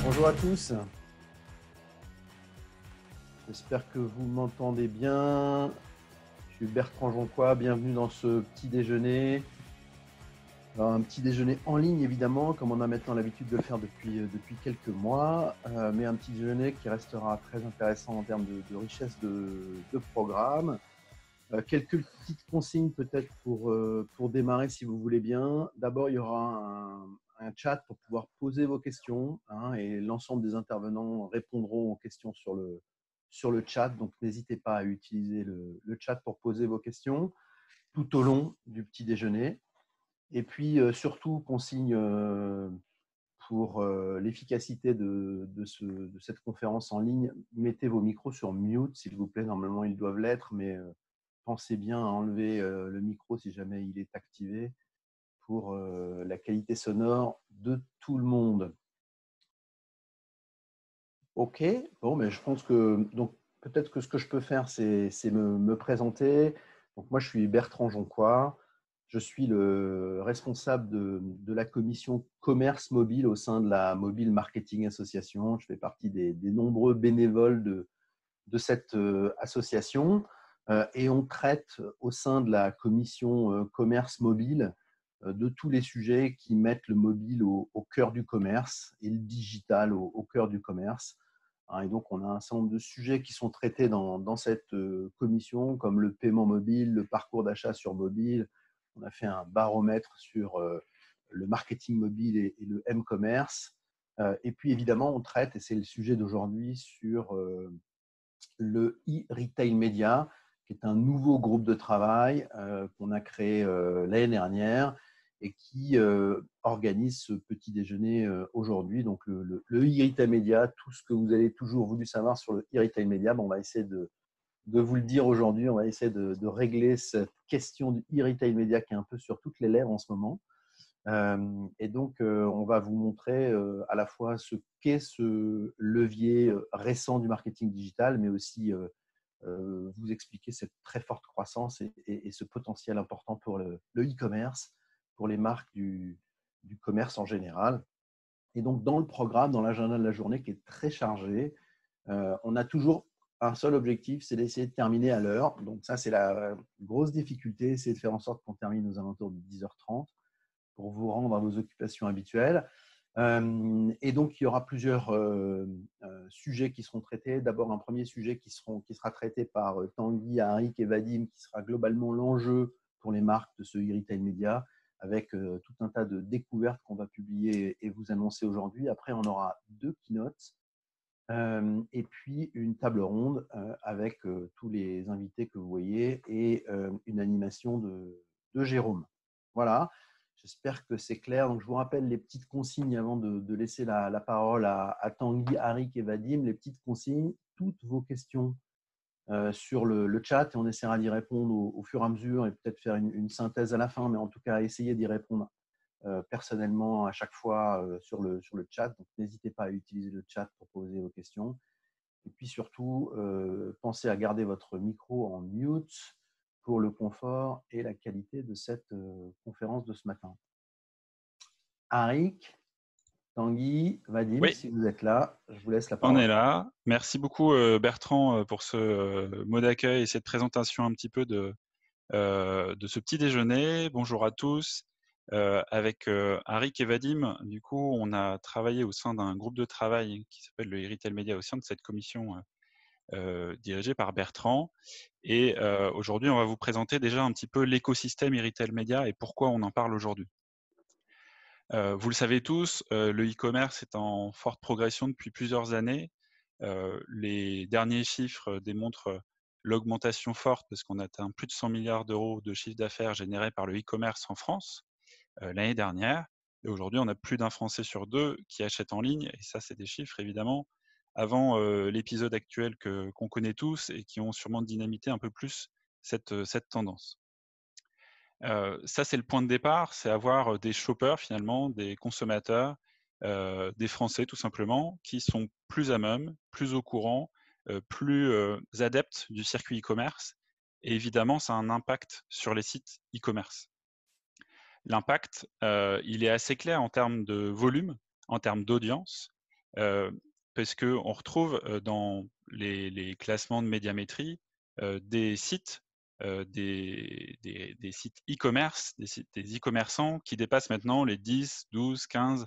Bonjour à tous, j'espère que vous m'entendez bien. Je suis Bertrand Jonquois, bienvenue dans ce petit déjeuner. Alors, un petit déjeuner en ligne évidemment, comme on a maintenant l'habitude de le faire depuis quelques mois, mais un petit déjeuner qui restera très intéressant en termes de richesse de programme. Quelques petites consignes peut-être pour démarrer si vous voulez bien. D'abord, il y aura un chat pour pouvoir poser vos questions, et l'ensemble des intervenants répondront aux questions sur le chat. Donc, n'hésitez pas à utiliser le chat pour poser vos questions tout au long du petit déjeuner. Et puis, surtout, consigne pour l'efficacité de cette conférence en ligne, mettez vos micros sur mute, s'il vous plaît. Normalement, ils doivent l'être, mais pensez bien à enlever le micro si jamais il est activé pour la qualité sonore de tout le monde. Ok, bon, mais je pense que donc peut-être que ce que je peux faire, c'est me présenter. Donc moi, je suis Bertrand Jonquois. Je suis le responsable de la commission commerce mobile au sein de la Mobile Marketing Association. Je fais partie des nombreux bénévoles de cette association. Et on traite au sein de la commission commerce mobile de tous les sujets qui mettent le mobile au cœur du commerce et le digital au cœur du commerce. Et donc, on a un certain nombre de sujets qui sont traités dans cette commission, comme le paiement mobile, le parcours d'achat sur mobile. On a fait un baromètre sur le marketing mobile et le m-commerce. Et puis, évidemment, on traite, et c'est le sujet d'aujourd'hui, sur le e-retail media, qui est un nouveau groupe de travail qu'on a créé l'année dernière et qui organise ce petit déjeuner aujourd'hui. Donc, le e-retail media, tout ce que vous avez toujours voulu savoir sur le e-retail media, on va essayer de vous le dire aujourd'hui. On va essayer de régler cette question du e-retail media qui est un peu sur toutes les lèvres en ce moment. Et donc, on va vous montrer à la fois ce qu'est ce levier récent du marketing digital, mais aussi vous expliquer cette très forte croissance et ce potentiel important pour le e-commerce, pour les marques du commerce en général. Et donc, dans le programme, dans l'agenda de la journée qui est très chargé, on a toujours un seul objectif, c'est d'essayer de terminer à l'heure. Donc ça, c'est la grosse difficulté, c'est de faire en sorte qu'on termine aux alentours de 10h30 pour vous rendre à vos occupations habituelles. Et donc, il y aura plusieurs sujets qui seront traités. D'abord, un premier sujet qui sera traité par Tanguy, Harik et Vadim, qui sera globalement l'enjeu pour les marques de ce e-retail média, avec tout un tas de découvertes qu'on va publier et vous annoncer aujourd'hui. Après, on aura 2 keynotes et puis une table ronde avec tous les invités que vous voyez et une animation de Jérôme. Voilà. J'espère que c'est clair. Donc, je vous rappelle les petites consignes avant de laisser la parole à Tanguy, Harik et Vadim. Les petites consignes, toutes vos questions sur le chat et on essaiera d'y répondre au fur et à mesure et peut-être faire une synthèse à la fin, mais en tout cas, essayer d'y répondre personnellement à chaque fois sur le chat. Donc, n'hésitez pas à utiliser le chat pour poser vos questions. Et puis surtout, pensez à garder votre micro en mute pour le confort et la qualité de cette conférence de ce matin. Harik, Tanguy, Vadim, Oui, si vous êtes là, je vous laisse la on parole. est là. Merci beaucoup Bertrand pour ce mot d'accueil et cette présentation un petit peu de ce petit déjeuner. Bonjour à tous. Avec Harik et Vadim, du coup, on a travaillé au sein d'un groupe de travail qui s'appelle le e-retail media au sein de cette commission dirigée par Bertrand. Et aujourd'hui, on va vous présenter déjà un petit peu l'écosystème e-retail media et pourquoi on en parle aujourd'hui. Vous le savez tous, le e-commerce est en forte progression depuis plusieurs années. Les derniers chiffres démontrent l'augmentation forte parce qu'on atteint plus de 100 milliards d'euros de chiffre d'affaires généré par le e-commerce en France l'année dernière. Et aujourd'hui, on a plus d'un Français sur 2 qui achète en ligne. Et ça, c'est des chiffres, évidemment, avant l'épisode actuel qu'on connaît tous et qui ont sûrement dynamité un peu plus cette tendance. Ça, c'est le point de départ, c'est avoir des shoppers finalement, des consommateurs, des Français tout simplement, qui sont plus à même, plus au courant, plus adeptes du circuit e-commerce Et évidemment, ça a un impact sur les sites e-commerce. L'impact, il est assez clair en termes de volume, en termes d'audience, parce qu'on retrouve dans les classements de médiamétrie des sites, des sites e-commerce, des e-commerçants qui dépassent maintenant les 10, 12, 15,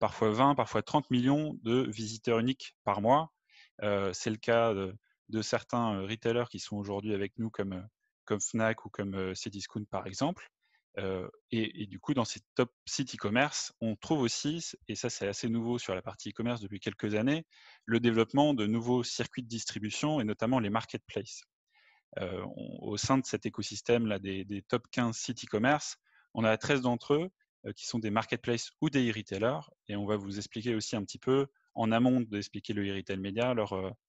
parfois 20, parfois 30 millions de visiteurs uniques par mois. C'est le cas de certains retailers qui sont aujourd'hui avec nous comme Fnac ou comme Cdiscount par exemple. Et du coup, dans ces top sites e-commerce, on trouve aussi, et ça c'est assez nouveau sur la partie e-commerce depuis quelques années, le développement de nouveaux circuits de distribution et notamment les marketplaces. Au sein de cet écosystème là, des top 15 sites e-commerce, on a 13 d'entre eux qui sont des marketplaces ou des e-retailers, et on va vous expliquer aussi un petit peu, en amont d'expliquer le e-retail média,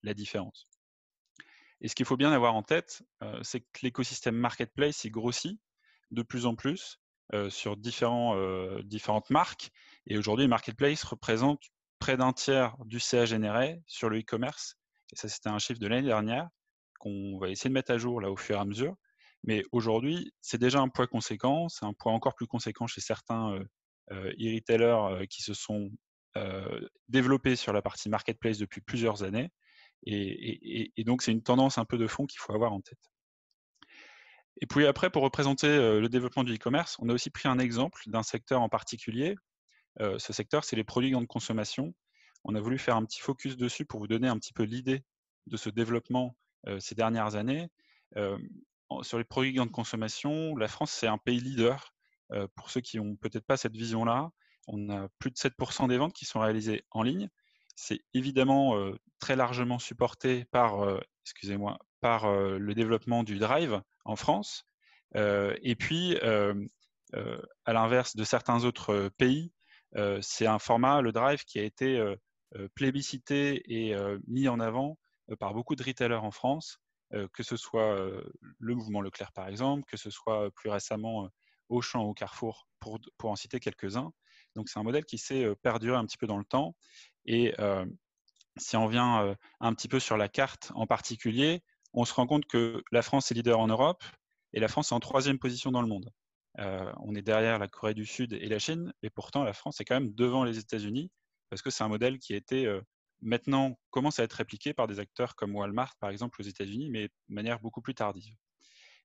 la différence. Et ce qu'il faut bien avoir en tête, c'est que l'écosystème marketplace il grossit de plus en plus sur différentes marques. Et aujourd'hui, marketplace représente près d'un tiers du CA généré sur le e-commerce. Et ça, c'était un chiffre de l'année dernière qu'on va essayer de mettre à jour là au fur et à mesure. Mais aujourd'hui, c'est déjà un poids conséquent. C'est un poids encore plus conséquent chez certains e-retailers qui se sont développés sur la partie marketplace depuis plusieurs années. Et donc, c'est une tendance un peu de fond qu'il faut avoir en tête. Et puis après, pour représenter le développement du e-commerce, on a aussi pris un exemple d'un secteur en particulier. Ce secteur, c'est les produits de grande consommation. On a voulu faire un petit focus dessus pour vous donner un petit peu l'idée de ce développement ces dernières années. Sur les produits de grande consommation, la France, c'est un pays leader. Pour ceux qui n'ont peut-être pas cette vision-là, on a plus de 7% des ventes qui sont réalisées en ligne. C'est évidemment très largement supporté par, par le développement du drive en France. Et puis, à l'inverse de certains autres pays, c'est un format, le drive, qui a été plébiscité et mis en avant par beaucoup de retailers en France, que ce soit le mouvement Leclerc par exemple, que ce soit plus récemment Auchan ou Carrefour, pour en citer quelques-uns. Donc c'est un modèle qui s'est perduré un petit peu dans le temps. Et si on vient un petit peu sur la carte en particulier, on se rend compte que la France est leader en Europe et la France est en 3e position dans le monde. On est derrière la Corée du Sud et la Chine, et pourtant la France est quand même devant les États-Unis parce que c'est un modèle qui a été maintenant commence à être répliqué par des acteurs comme Walmart par exemple aux États-Unis, mais de manière beaucoup plus tardive.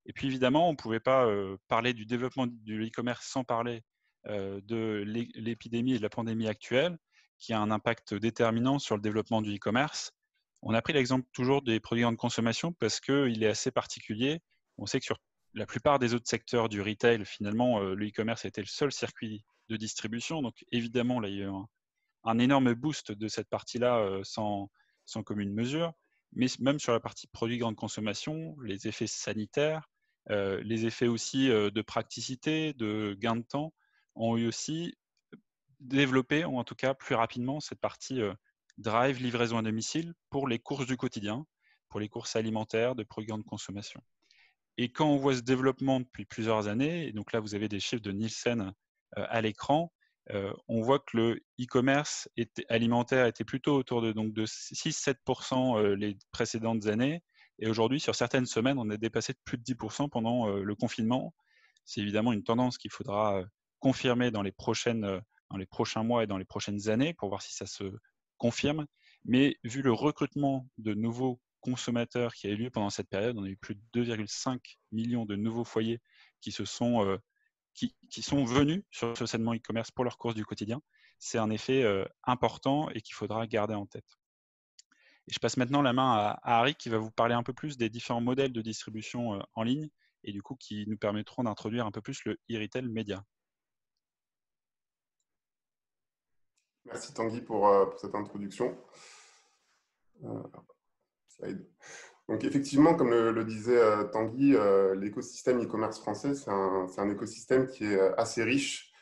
Et puis évidemment, on ne pouvait pas parler du développement du e-commerce sans parler de l'épidémie et de la pandémie actuelle, qui a un impact déterminant sur le développement du e-commerce. On a pris l'exemple toujours des produits de grande consommation parce qu'il est assez particulier. On sait que sur la plupart des autres secteurs du retail, finalement, le e-commerce a été le seul circuit de distribution. Donc évidemment, là, il y a eu un énorme boost de cette partie-là sans commune mesure. Mais même sur la partie produits de grande consommation, les effets sanitaires, les effets aussi de praticité, de gain de temps, ont eu aussi développé, ou en tout cas plus rapidement, cette partie drive, livraison à domicile pour les courses du quotidien, pour les courses alimentaires, de produits de grande consommation. Et quand on voit ce développement depuis plusieurs années, et donc là vous avez des chiffres de Nielsen à l'écran, on voit que le e-commerce alimentaire était plutôt autour de 6-7% les précédentes années. Et aujourd'hui, sur certaines semaines, on a dépassé de plus de 10% pendant le confinement. C'est évidemment une tendance qu'il faudra confirmer dans les prochains mois et dans les prochaines années pour voir si ça se confirme. Mais vu le recrutement de nouveaux consommateurs qui a eu lieu pendant cette période, on a eu plus de 2,5 millions de nouveaux foyers qui sont venus sur ce segment e-commerce pour leurs courses du quotidien. C'est un effet important et qu'il faudra garder en tête. Et je passe maintenant la main à Harry qui va vous parler un peu plus des différents modèles de distribution en ligne et du coup qui nous permettront d'introduire un peu plus le e-retail média. Merci Tanguy pour cette introduction. Slide. Donc effectivement, comme le disait Tanguy, l'écosystème e-commerce français, c'est un écosystème qui est assez riche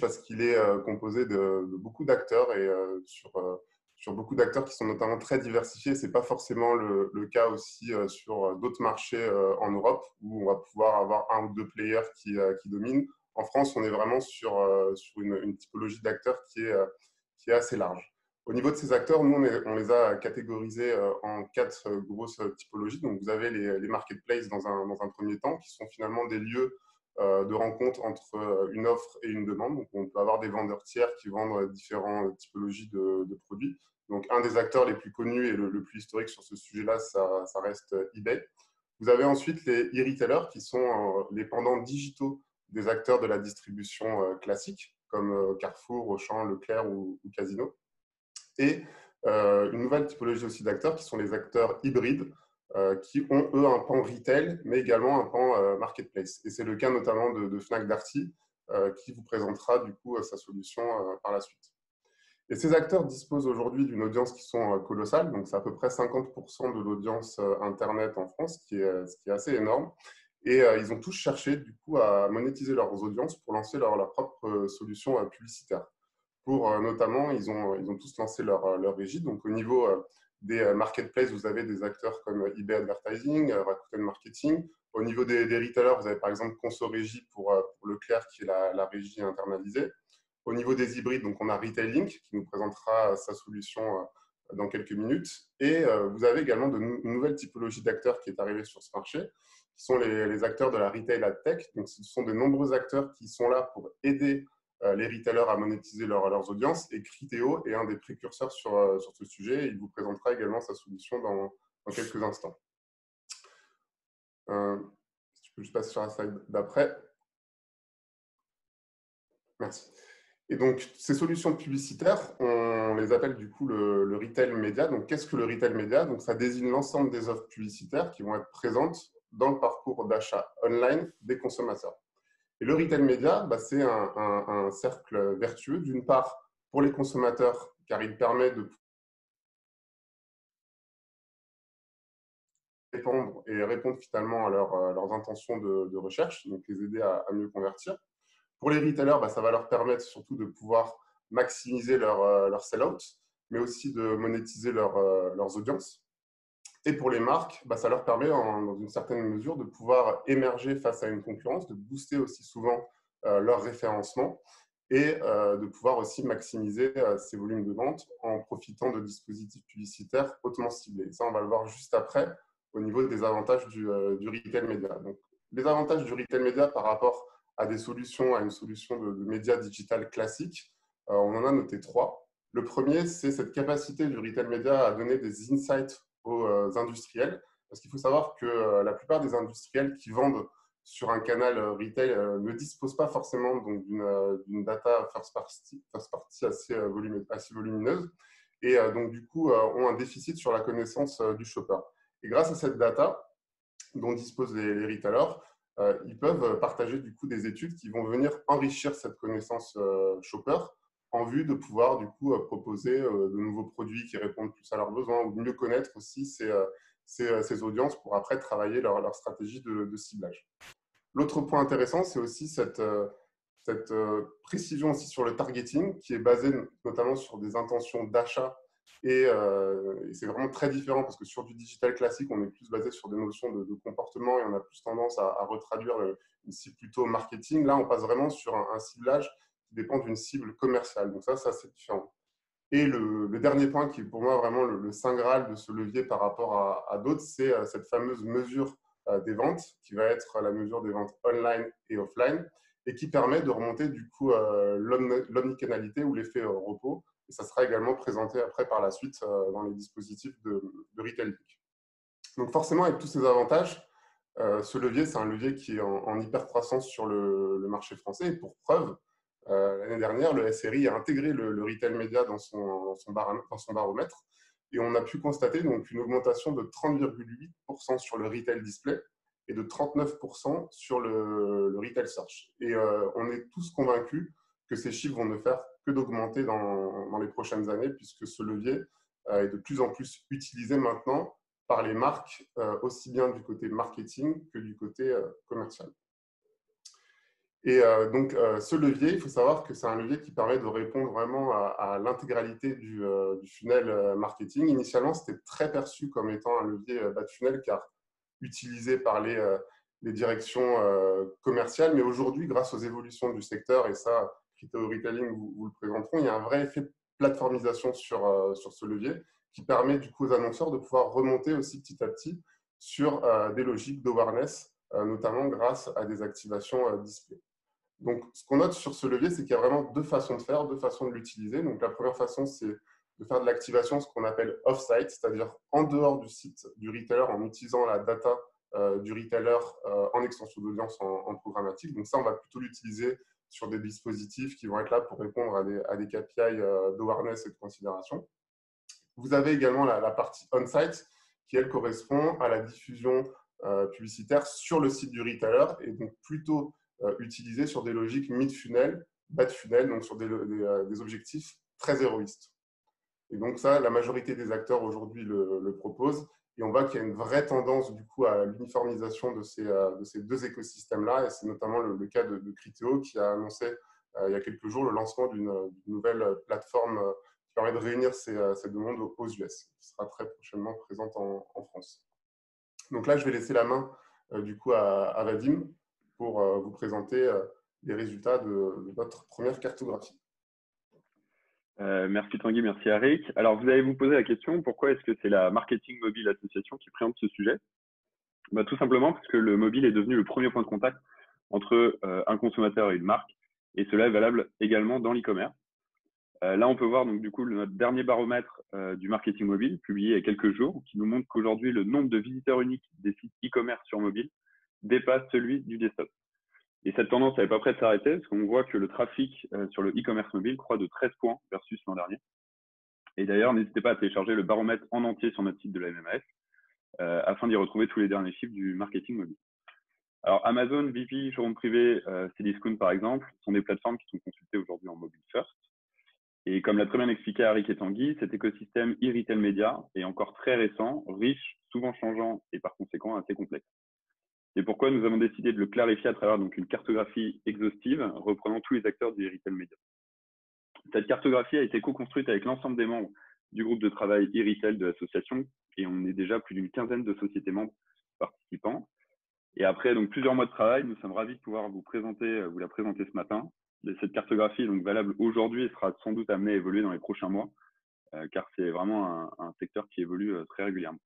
parce qu'il est composé de beaucoup d'acteurs et sur beaucoup d'acteurs qui sont notamment très diversifiés. Ce n'est pas forcément le cas aussi sur d'autres marchés en Europe où on va pouvoir avoir un ou deux players qui dominent. En France, on est vraiment sur une typologie d'acteurs qui est assez large. Au niveau de ces acteurs, nous, on les a catégorisés en 4 grosses typologies. Donc, vous avez les marketplaces dans un premier temps, qui sont finalement des lieux de rencontre entre une offre et une demande. Donc, on peut avoir des vendeurs tiers qui vendent différentes typologies de produits. Donc, un des acteurs les plus connus et le plus historique sur ce sujet-là, ça reste eBay. Vous avez ensuite les e-retailers, qui sont les pendants digitaux des acteurs de la distribution classique, comme Carrefour, Auchan, Leclerc ou Casino. Et une nouvelle typologie aussi d'acteurs qui sont les acteurs hybrides qui ont, eux, un pan retail, mais également un pan marketplace. Et c'est le cas notamment de Fnac Darty, qui vous présentera du coup sa solution par la suite. Et ces acteurs disposent aujourd'hui d'une audience qui sont colossales, donc c'est à peu près 50% de l'audience Internet en France, ce qui est assez énorme. Et ils ont tous cherché du coup à monétiser leurs audiences pour lancer leur propre solution publicitaire. Notamment, ils ont tous lancé leur régie. Donc, au niveau des marketplaces, vous avez des acteurs comme eBay Advertising, Rakuten Marketing. Au niveau des retailers, vous avez par exemple Consorégie pour Leclerc, qui est la régie internalisée. Au niveau des hybrides, donc on a Retailink, qui nous présentera sa solution dans quelques minutes. Et vous avez également une nouvelle typologie d'acteurs qui est arrivée sur ce marché, qui sont les acteurs de la retail ad tech. Donc, ce sont de nombreux acteurs qui sont là pour aider les retailers à monétiser leurs audiences, et Criteo est un des précurseurs sur ce sujet. Il vous présentera également sa solution dans quelques instants. Si je peux juste passer sur la slide d'après. Merci. Et donc, ces solutions publicitaires, on les appelle du coup le retail média. Donc, qu'est-ce que le retail média? Donc, ça désigne l'ensemble des offres publicitaires qui vont être présentes dans le parcours d'achat online des consommateurs. Et le retail média, c'est un cercle vertueux, d'une part pour les consommateurs, car il permet de répondre finalement à leurs intentions de recherche, donc les aider à mieux convertir. Pour les retailers, ça va leur permettre surtout de pouvoir maximiser leur sell-out, mais aussi de monétiser leurs audiences. Et pour les marques, ça leur permet, dans une certaine mesure, de pouvoir émerger face à une concurrence, de booster aussi souvent leur référencement et de pouvoir aussi maximiser ces volumes de vente en profitant de dispositifs publicitaires hautement ciblés. Et ça, on va le voir juste après au niveau des avantages du retail média. Donc, les avantages du retail média par rapport à une solution de médias digital classique, on en a noté 3. Le premier, c'est cette capacité du retail média à donner des insights aux industriels, parce qu'il faut savoir que la plupart des industriels qui vendent sur un canal retail ne disposent pas forcément d'une data first party assez volumineuse, et donc du coup ont un déficit sur la connaissance du shopper. Et grâce à cette data dont disposent les retailers, ils peuvent partager du coup des études qui vont venir enrichir cette connaissance shopper, en vue de pouvoir du coup proposer de nouveaux produits qui répondent plus à leurs besoins, ou de mieux connaître aussi ces audiences pour après travailler leur stratégie de ciblage. L'autre point intéressant, c'est aussi cette précision aussi sur le targeting, qui est basée notamment sur des intentions d'achat. Et c'est vraiment très différent, parce que sur du digital classique, on est plus basé sur des notions de comportement, et on a plus tendance à retraduire une cible plutôt marketing. Là, on passe vraiment sur un ciblage qui dépend d'une cible commerciale. Donc ça c'est différent. Et le dernier point qui est pour moi vraiment le saint graal de ce levier par rapport à d'autres, c'est cette fameuse mesure des ventes, qui va être la mesure des ventes online et offline, et qui permet de remonter du coup l'omnicanalité ou l'effet repos. Et ça sera également présenté après par la suite dans les dispositifs de retailing. Donc forcément, avec tous ces avantages, ce levier, c'est un levier qui est en hyper croissance sur le marché français. Et pour preuve, l'année dernière, le SRI a intégré le retail média dans son baromètre, et on a pu constater donc une augmentation de 30,8% sur le retail display et de 39% sur le retail search. Et on est tous convaincus que ces chiffres vont ne faire que d'augmenter dans les prochaines années, puisque ce levier est de plus en plus utilisé maintenant par les marques, aussi bien du côté marketing que du côté commercial. Et donc, ce levier, il faut savoir que c'est un levier qui permet de répondre vraiment à l'intégralité du funnel marketing. Initialement, c'était très perçu comme étant un levier bas de funnel, car utilisé par les directions commerciales. Mais aujourd'hui, grâce aux évolutions du secteur, et ça, Criteo Retailing vous le présenteront, il y a un vrai effet plateformisation sur ce levier qui permet du coup aux annonceurs de pouvoir remonter aussi petit à petit sur des logiques d'awareness, notamment grâce à des activations display. Donc, ce qu'on note sur ce levier, c'est qu'il y a vraiment deux façons de faire, deux façons de l'utiliser. Donc, la première façon, c'est de faire de l'activation, ce qu'on appelle off-site, c'est-à-dire en dehors du site du retailer, en utilisant la data du retailer en extension d'audience en programmatique. Donc, ça, on va plutôt l'utiliser sur des dispositifs qui vont être là pour répondre à des KPI d'awareness et de considération. Vous avez également la partie on-site qui, elle, correspond à la diffusion publicitaire sur le site du retailer et donc plutôt utilisée sur des logiques mid-funnel, bas-funnel, donc sur des objectifs très héroïstes. Et donc ça, la majorité des acteurs aujourd'hui le proposent. Et on voit qu'il y a une vraie tendance du coup à l'uniformisation de ces deux écosystèmes-là. Et c'est notamment le cas de Criteo qui a annoncé il y a quelques jours le lancement d'une nouvelle plateforme qui permet de réunir ces deux mondes aux US, qui sera très prochainement présente en France. Donc là, je vais laisser la main du coup à Vadim pour vous présenter les résultats de notre première cartographie. Merci Tanguy, merci Eric. Alors, vous allez vous poser la question, pourquoi est-ce que c'est la Marketing Mobile Association qui présente ce sujet? Tout simplement parce que le mobile est devenu le premier point de contact entre un consommateur et une marque, et cela est valable également dans l'e-commerce. Là, on peut voir donc du coup notre dernier baromètre du marketing mobile, publié il y a quelques jours, qui nous montre qu'aujourd'hui, le nombre de visiteurs uniques des sites e-commerce sur mobile dépasse celui du desktop. Et cette tendance n'est pas prête de s'arrêter, parce qu'on voit que le trafic sur le e-commerce mobile croît de 13 points versus l'an dernier. Et d'ailleurs, n'hésitez pas à télécharger le baromètre en entier sur notre site de la MMAS afin d'y retrouver tous les derniers chiffres du marketing mobile. Alors, Amazon, VP, showroom privé, Cdiscount par exemple, sont des plateformes qui sont consultées aujourd'hui en mobile first. Et comme l'a très bien expliqué Arik et Tanguy, cet écosystème e-retail média est encore très récent, riche, souvent changeant et par conséquent assez complexe. C'est pourquoi nous avons décidé de le clarifier à travers donc une cartographie exhaustive reprenant tous les acteurs du e-retail média. Cette cartographie a été co-construite avec l'ensemble des membres du groupe de travail e-retail de l'association et on est déjà plus d'une quinzaine de sociétés membres participants. Et après donc plusieurs mois de travail, nous sommes ravis de pouvoir vous la présenter ce matin. Cette cartographie est donc valable aujourd'hui et sera sans doute amenée à évoluer dans les prochains mois, car c'est vraiment un secteur qui évolue très régulièrement.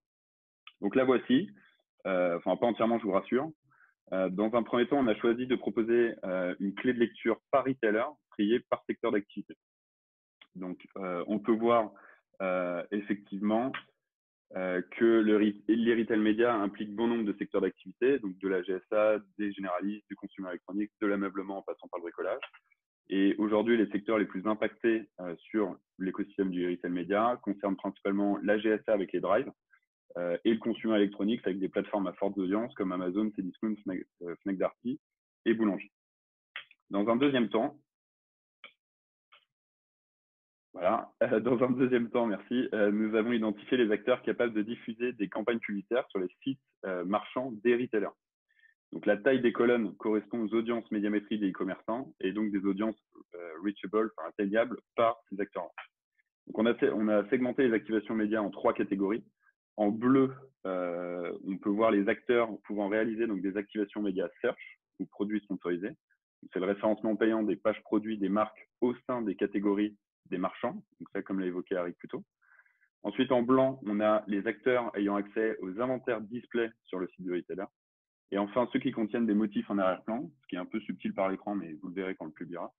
Donc la voici, enfin pas entièrement, je vous rassure. Dans un premier temps, on a choisi de proposer une clé de lecture par retailer, triée par secteur d'activité. Donc, on peut voir effectivement que les retail médias impliquent bon nombre de secteurs d'activité, donc de la GSA, des généralistes, du consumer électronique, de l'ameublement en passant par le bricolage. Et aujourd'hui, les secteurs les plus impactés sur l'écosystème du retail média concernent principalement la GSA avec les drives et le consumer électronique avec des plateformes à forte audience comme Amazon, Cdiscount, Fnac Darty et Boulanger. Dans un deuxième temps, merci, nous avons identifié les acteurs capables de diffuser des campagnes publicitaires sur les sites marchands des retailers. Donc, la taille des colonnes correspond aux audiences médiamétrie des e-commerçants et donc des audiences reachable, enfin atteignables par ces acteurs. Donc, on a segmenté les activations médias en 3 catégories. En bleu, on peut voir les acteurs pouvant réaliser donc, des activations médias search ou produits sponsorisés. C'est le référencement payant des pages produits des marques au sein des catégories des marchands, donc ça comme l'a évoqué Arik plus tôt. Ensuite, en blanc, on a les acteurs ayant accès aux inventaires display sur le site du retailer. Et enfin, ceux qui contiennent des motifs en arrière-plan, ce qui est un peu subtil par l'écran, mais vous le verrez quand on le publiera.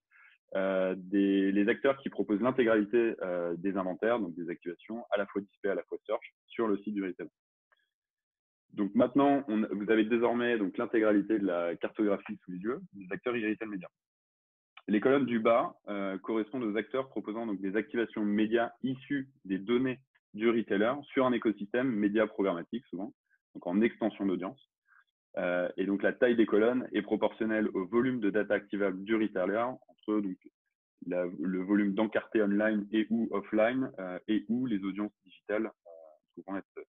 Les acteurs qui proposent l'intégralité des inventaires, donc des activations à la fois display, à la fois search, sur le site du retailer. Donc maintenant, vous avez désormais l'intégralité de la cartographie sous les yeux des acteurs e-retail médias. Les colonnes du bas correspondent aux acteurs proposant donc des activations médias issues des données du retailer sur un écosystème média programmatique souvent, donc en extension d'audience. Et donc la taille des colonnes est proportionnelle au volume de data activable du retailer entre donc, le volume d'encarté online et ou offline et ou les audiences digitales pouvant être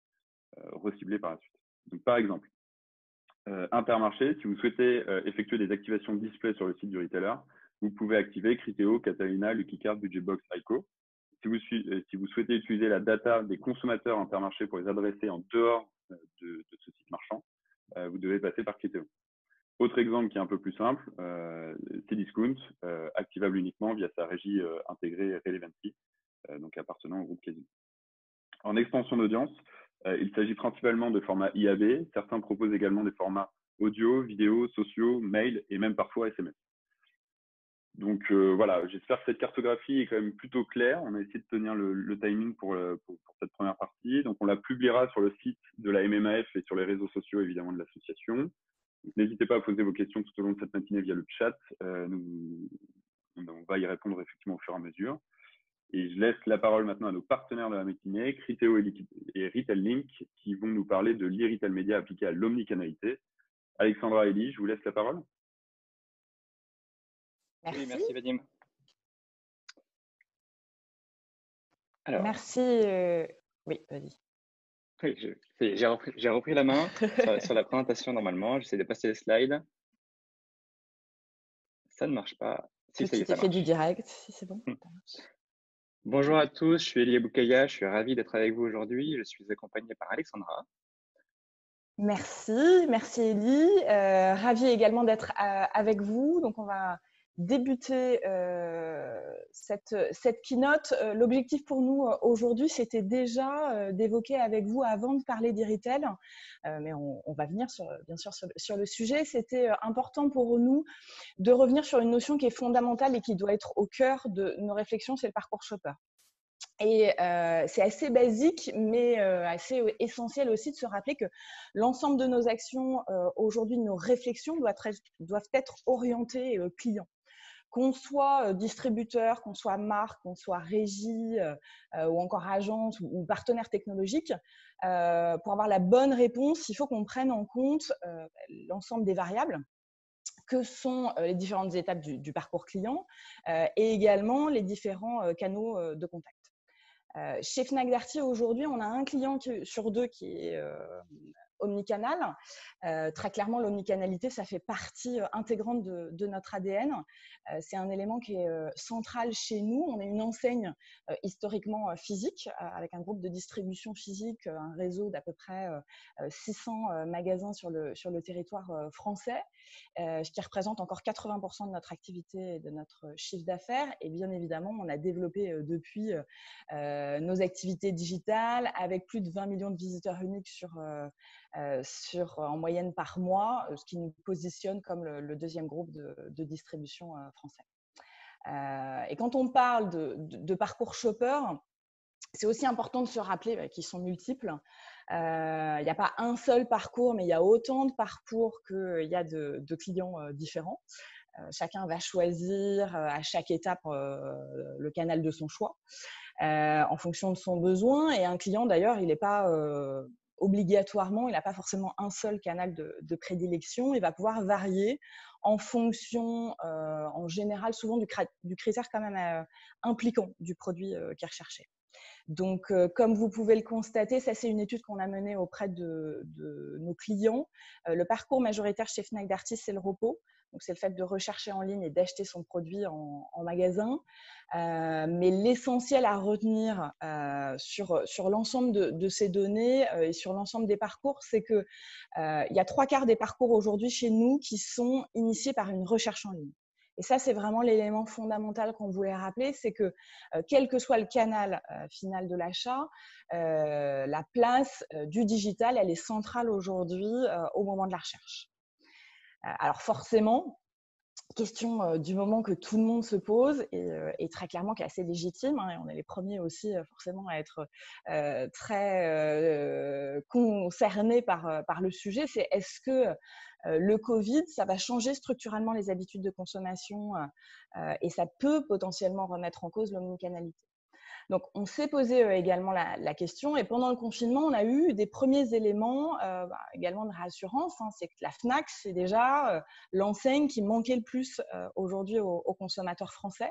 reciblées par la suite. Donc par exemple, Intermarché, si vous souhaitez effectuer des activations display sur le site du retailer, vous pouvez activer Criteo, Catalina, Lucky Card, Budgetbox, ICO. Si vous souhaitez utiliser la data des consommateurs Intermarché pour les adresser en dehors de ce site marchand, vous devez passer par Criteo. Autre exemple qui est un peu plus simple, Cdiscount, activable uniquement via sa régie intégrée Relevancy donc appartenant au groupe Casino. En extension d'audience, il s'agit principalement de formats IAB. Certains proposent également des formats audio, vidéo, sociaux, mail et même parfois SMS. Donc voilà, j'espère que cette cartographie est quand même plutôt claire. On a essayé de tenir le timing pour cette première partie. Donc on la publiera sur le site de la MMAF et sur les réseaux sociaux évidemment de l'association. N'hésitez pas à poser vos questions tout au long de cette matinée via le chat. On va y répondre effectivement au fur et à mesure. Et je laisse la parole maintenant à nos partenaires de la matinée, Criteo et Retail Link, qui vont nous parler de l'e-retail média appliqué à l'omnicanalité. Alexandra et Elie, je vous laisse la parole. Merci. Oui, merci Vadim. Alors, merci. Oui, vas-y. Oui, j'ai repris la main sur la présentation normalement. J'essaie de passer les slides. Ça ne marche pas. Si, ça y est, ça fait marche. du direct, si c'est bon. Bonjour à tous, je suis Elie Aboukaya, je suis ravi d'être avec vous aujourd'hui. Je suis accompagné par Alexandra. Merci Elie. Ravi également d'être avec vous. Donc on va débuter cette keynote. L'objectif pour nous aujourd'hui, c'était déjà d'évoquer avec vous, avant de parler d'e-retail, mais on va venir bien sûr sur le sujet. C'était important pour nous de revenir sur une notion qui est fondamentale et qui doit être au cœur de nos réflexions, c'est le parcours shopper. Et c'est assez basique, mais assez essentiel aussi de se rappeler que l'ensemble de nos actions aujourd'hui, de nos réflexions doivent être orientées clients. Qu'on soit distributeur, qu'on soit marque, qu'on soit régie ou encore agence ou partenaire technologique, pour avoir la bonne réponse, il faut qu'on prenne en compte l'ensemble des variables que sont les différentes étapes du parcours client et également les différents canaux de contact. Chez Fnac Darty, aujourd'hui, on a un client sur deux qui est omnicanal. Très clairement, l'omnicanalité, ça fait partie intégrante de notre ADN. C'est un élément qui est central chez nous. On est une enseigne historiquement physique, avec un groupe de distribution physique, un réseau d'à peu près 600 magasins sur le territoire français, ce qui représente encore 80% de notre activité et de notre chiffre d'affaires. Et bien évidemment, on a développé depuis nos activités digitales avec plus de 20 millions de visiteurs uniques en moyenne par mois, ce qui nous positionne comme le deuxième groupe de distribution français. Et quand on parle de parcours shopper, c'est aussi important de se rappeler qu'ils sont multiples. Il n'y a pas un seul parcours, mais il y a autant de parcours qu'il y a de clients différents. Chacun va choisir à chaque étape le canal de son choix en fonction de son besoin. Et un client, d'ailleurs, il n'est pas obligatoirement, il n'a pas forcément un seul canal de prédilection. Il va pouvoir varier en fonction, en général, souvent du critère quand même impliquant du produit qui est recherché. Donc, comme vous pouvez le constater, ça c'est une étude qu'on a menée auprès de nos clients. Le parcours majoritaire chez Fnac Darty, c'est le repos. Donc, c'est le fait de rechercher en ligne et d'acheter son produit en magasin. Mais l'essentiel à retenir sur l'ensemble de ces données et sur l'ensemble des parcours, c'est qu'il y a 3/4 des parcours aujourd'hui chez nous qui sont initiés par une recherche en ligne. Et ça, c'est vraiment l'élément fondamental qu'on voulait rappeler, c'est que quel que soit le canal final de l'achat, la place du digital, elle est centrale aujourd'hui au moment de la recherche. Alors forcément, question du moment que tout le monde se pose et très clairement qui est assez légitime, hein, et on est les premiers aussi forcément à être très concernés par le sujet, c'est est-ce que le Covid, ça va changer structurellement les habitudes de consommation et ça peut potentiellement remettre en cause l'omnicanalité. Donc, on s'est posé également la question et pendant le confinement, on a eu des premiers éléments également de réassurance. Hein, c'est que la Fnac, c'est déjà l'enseigne qui manquait le plus aujourd'hui aux consommateurs français.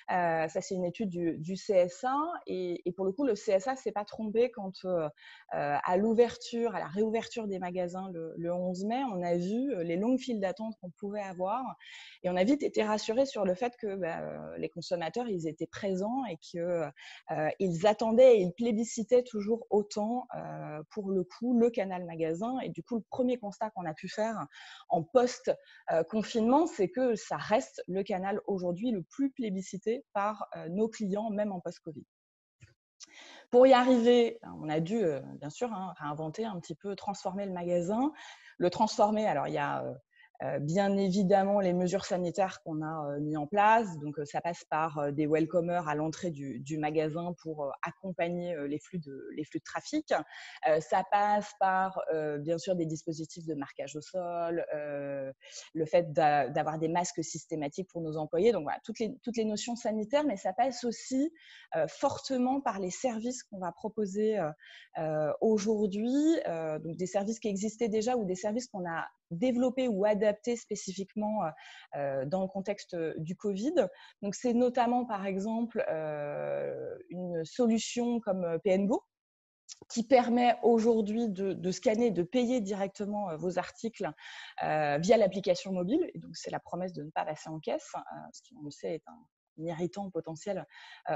Ça, c'est une étude du CSA et pour le coup, le CSA ne s'est pas trompé quand à l'ouverture, à la réouverture des magasins le 11 mai, on a vu les longues files d'attente qu'on pouvait avoir et on a vite été rassurés sur le fait que les consommateurs, ils étaient présents et que ils attendaient et ils plébiscitaient toujours autant pour le coup le canal magasin et du coup le premier constat qu'on a pu faire en post-confinement c'est que ça reste le canal aujourd'hui le plus plébiscité par nos clients même en post-Covid. Pour y arriver, on a dû, bien sûr, réinventer un petit peu, transformer le magasin. Le transformer, alors il y a bien évidemment les mesures sanitaires qu'on a mis en place. Donc, ça passe par des welcomers à l'entrée du magasin pour accompagner les flux de trafic. Ça passe par, bien sûr, des dispositifs de marquage au sol, le fait d'avoir des masques systématiques pour nos employés. Donc, voilà, toutes les notions sanitaires, mais ça passe aussi fortement par les services qu'on va proposer aujourd'hui. Donc, des services qui existaient déjà ou des services qu'on a développés ou adaptés spécifiquement dans le contexte du Covid. Donc, c'est notamment, par exemple, une solution comme PNGo, qui permet aujourd'hui de scanner, de payer directement vos articles via l'application mobile. Et donc, c'est la promesse de ne pas passer en caisse, ce qui, on le sait, est un irritant potentiel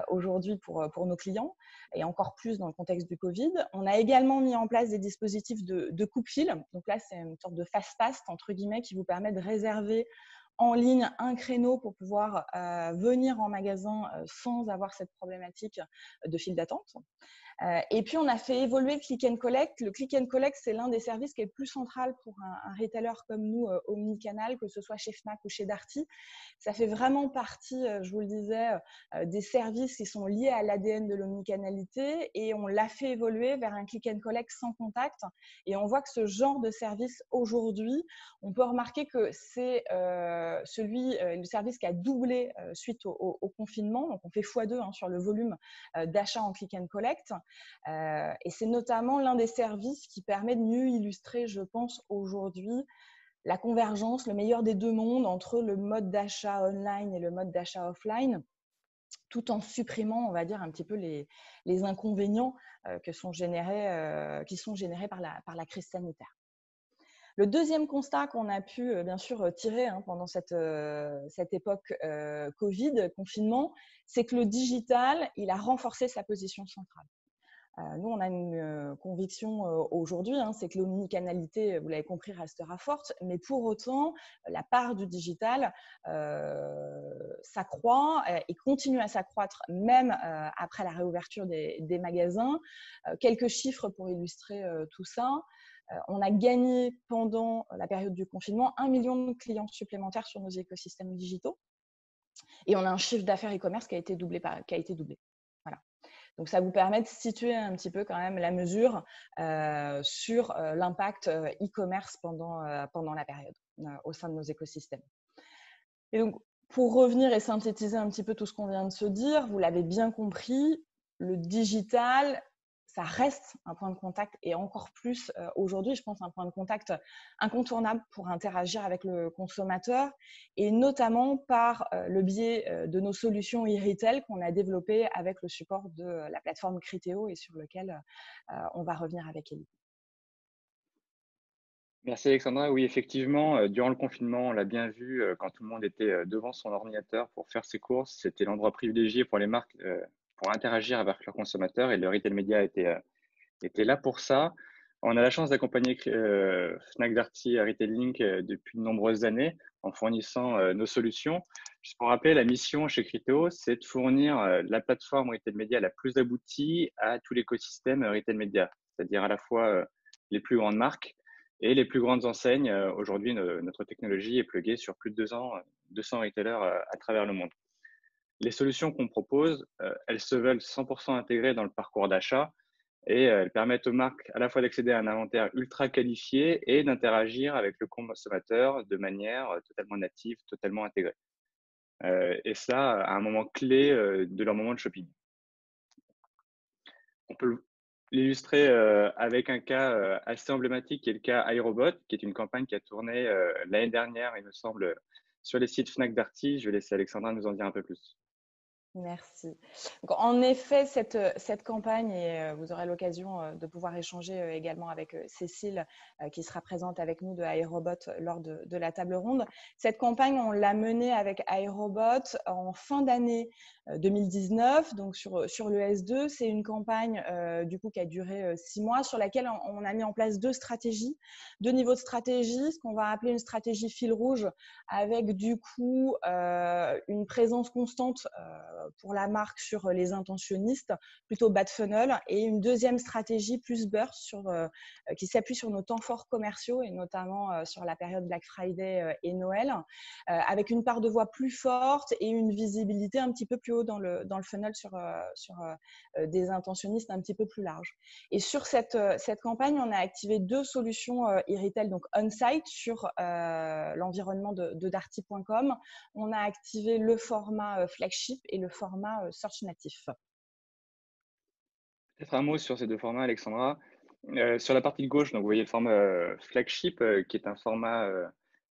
aujourd'hui pour nos clients, et encore plus dans le contexte du Covid. On a également mis en place des dispositifs de coupe-fil. Donc là, c'est une sorte de fast-pass, entre guillemets, qui vous permet de réserver en ligne un créneau pour pouvoir venir en magasin sans avoir cette problématique de file d'attente. Et puis, on a fait évoluer le Click and Collect. Le Click and Collect, c'est l'un des services qui est le plus central pour un retailer comme nous, omnicanal, que ce soit chez Fnac ou chez Darty. Ça fait vraiment partie, je vous le disais, des services qui sont liés à l'ADN de l'omnicanalité, et on l'a fait évoluer vers un Click and Collect sans contact. Et on voit que ce genre de service, aujourd'hui, on peut remarquer que c'est le service qui a doublé suite au confinement. Donc, on fait x2 sur le volume d'achat en Click and Collect. Et c'est notamment l'un des services qui permet de mieux illustrer, je pense, aujourd'hui, la convergence, le meilleur des deux mondes entre le mode d'achat online et le mode d'achat offline, tout en supprimant, on va dire, un petit peu les inconvénients qui sont générés par la crise sanitaire. Le deuxième constat qu'on a pu, bien sûr, tirer pendant cette époque Covid, confinement, c'est que le digital, il a renforcé sa position centrale. Nous, on a une conviction aujourd'hui, c'est que l'omnicanalité, vous l'avez compris, restera forte, mais pour autant, la part du digital s'accroît et continue à s'accroître même après la réouverture des magasins. Quelques chiffres pour illustrer tout ça. On a gagné pendant la période du confinement 1 million de clients supplémentaires sur nos écosystèmes digitaux, et on a un chiffre d'affaires e-commerce qui a été doublé. Voilà. Donc, ça vous permet de situer un petit peu quand même la mesure sur l'impact e-commerce pendant la période au sein de nos écosystèmes. Et donc, pour revenir et synthétiser un petit peu tout ce qu'on vient de se dire, vous l'avez bien compris, le digital, ça reste un point de contact, et encore plus aujourd'hui, je pense, un point de contact incontournable pour interagir avec le consommateur, et notamment par le biais de nos solutions e-retail qu'on a développées avec le support de la plateforme Criteo, et sur lequel on va revenir avec Elie. Merci Alexandra. Oui, effectivement, durant le confinement, on l'a bien vu, quand tout le monde était devant son ordinateur pour faire ses courses, c'était l'endroit privilégié pour les marques pour interagir avec leurs consommateurs, et le retail média était là pour ça. On a la chance d'accompagner Fnac Darty et Retail Link depuis de nombreuses années en fournissant nos solutions. Juste pour rappeler, la mission chez Criteo, c'est de fournir la plateforme retail média la plus aboutie à tout l'écosystème retail média, c'est-à-dire à la fois les plus grandes marques et les plus grandes enseignes. Aujourd'hui, notre technologie est pluguée sur plus de 200 retailers à travers le monde. Les solutions qu'on propose, elles se veulent 100% intégrées dans le parcours d'achat, et elles permettent aux marques à la fois d'accéder à un inventaire ultra qualifié et d'interagir avec le consommateur de manière totalement native, totalement intégrée. Et ça, à un moment clé de leur moment de shopping. On peut l'illustrer avec un cas assez emblématique, qui est le cas iRobot, qui est une campagne qui a tourné l'année dernière, il me semble, sur les sites Fnac Darty. Je vais laisser Alexandra nous en dire un peu plus. Merci. Donc, en effet, cette campagne, et vous aurez l'occasion de pouvoir échanger également avec Cécile, qui sera présente avec nous de iRobot lors de la table ronde. Cette campagne, on l'a menée avec iRobot en fin d'année 2019, donc sur le S2. C'est une campagne du coup qui a duré 6 mois, sur laquelle on a mis en place 2 stratégies, 2 niveaux de stratégie, ce qu'on va appeler une stratégie fil rouge, avec du coup une présence constante pour la marque sur les intentionnistes, plutôt bas de funnel, et une deuxième stratégie plus burst qui s'appuie sur nos temps forts commerciaux et notamment sur la période Black Friday et Noël, avec une part de voix plus forte et une visibilité un petit peu plus haut dans le funnel sur des intentionnistes un petit peu plus larges. Et sur cette campagne, on a activé 2 solutions e-retail, donc on-site sur l'environnement de darty.com. On a activé le format flagship et le format search natif. Peut-être un mot sur ces 2 formats, Alexandra. Sur la partie de gauche, donc vous voyez le format flagship, qui est un format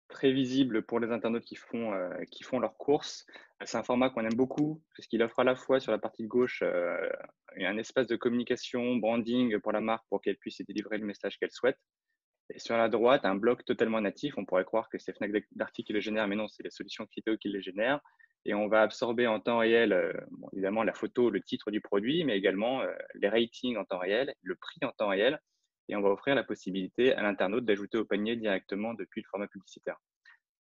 très visible pour les internautes qui font leurs courses. C'est un format qu'on aime beaucoup parce qu'il offre à la fois sur la partie de gauche un espace de communication, branding pour la marque pour qu'elle puisse y délivrer le message qu'elle souhaite. Et sur la droite, un bloc totalement natif. On pourrait croire que c'est Fnac Darty qui le génère, mais non, c'est les solutions Criteo qui les génèrent. Et on va absorber en temps réel, évidemment, la photo, le titre du produit, mais également les ratings en temps réel, le prix en temps réel. Et on va offrir la possibilité à l'internaute d'ajouter au panier directement depuis le format publicitaire.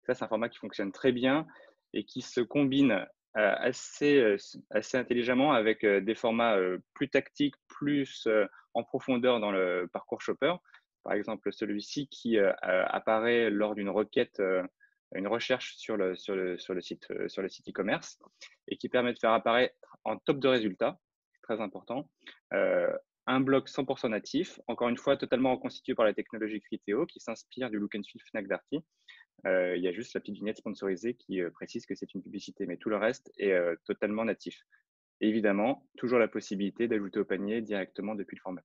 Ça, c'est un format qui fonctionne très bien et qui se combine assez intelligemment avec des formats plus tactiques, plus en profondeur dans le parcours shopper. Par exemple, celui-ci qui apparaît lors d'une requête, une recherche sur le site e-commerce et qui permet de faire apparaître en top de résultats, très important, un bloc 100% natif, encore une fois totalement reconstitué par la technologie Criteo qui s'inspire du look and feel Fnac Darty. Il y a juste la petite vignette sponsorisée qui précise que c'est une publicité, mais tout le reste est totalement natif. Et évidemment, toujours la possibilité d'ajouter au panier directement depuis le format.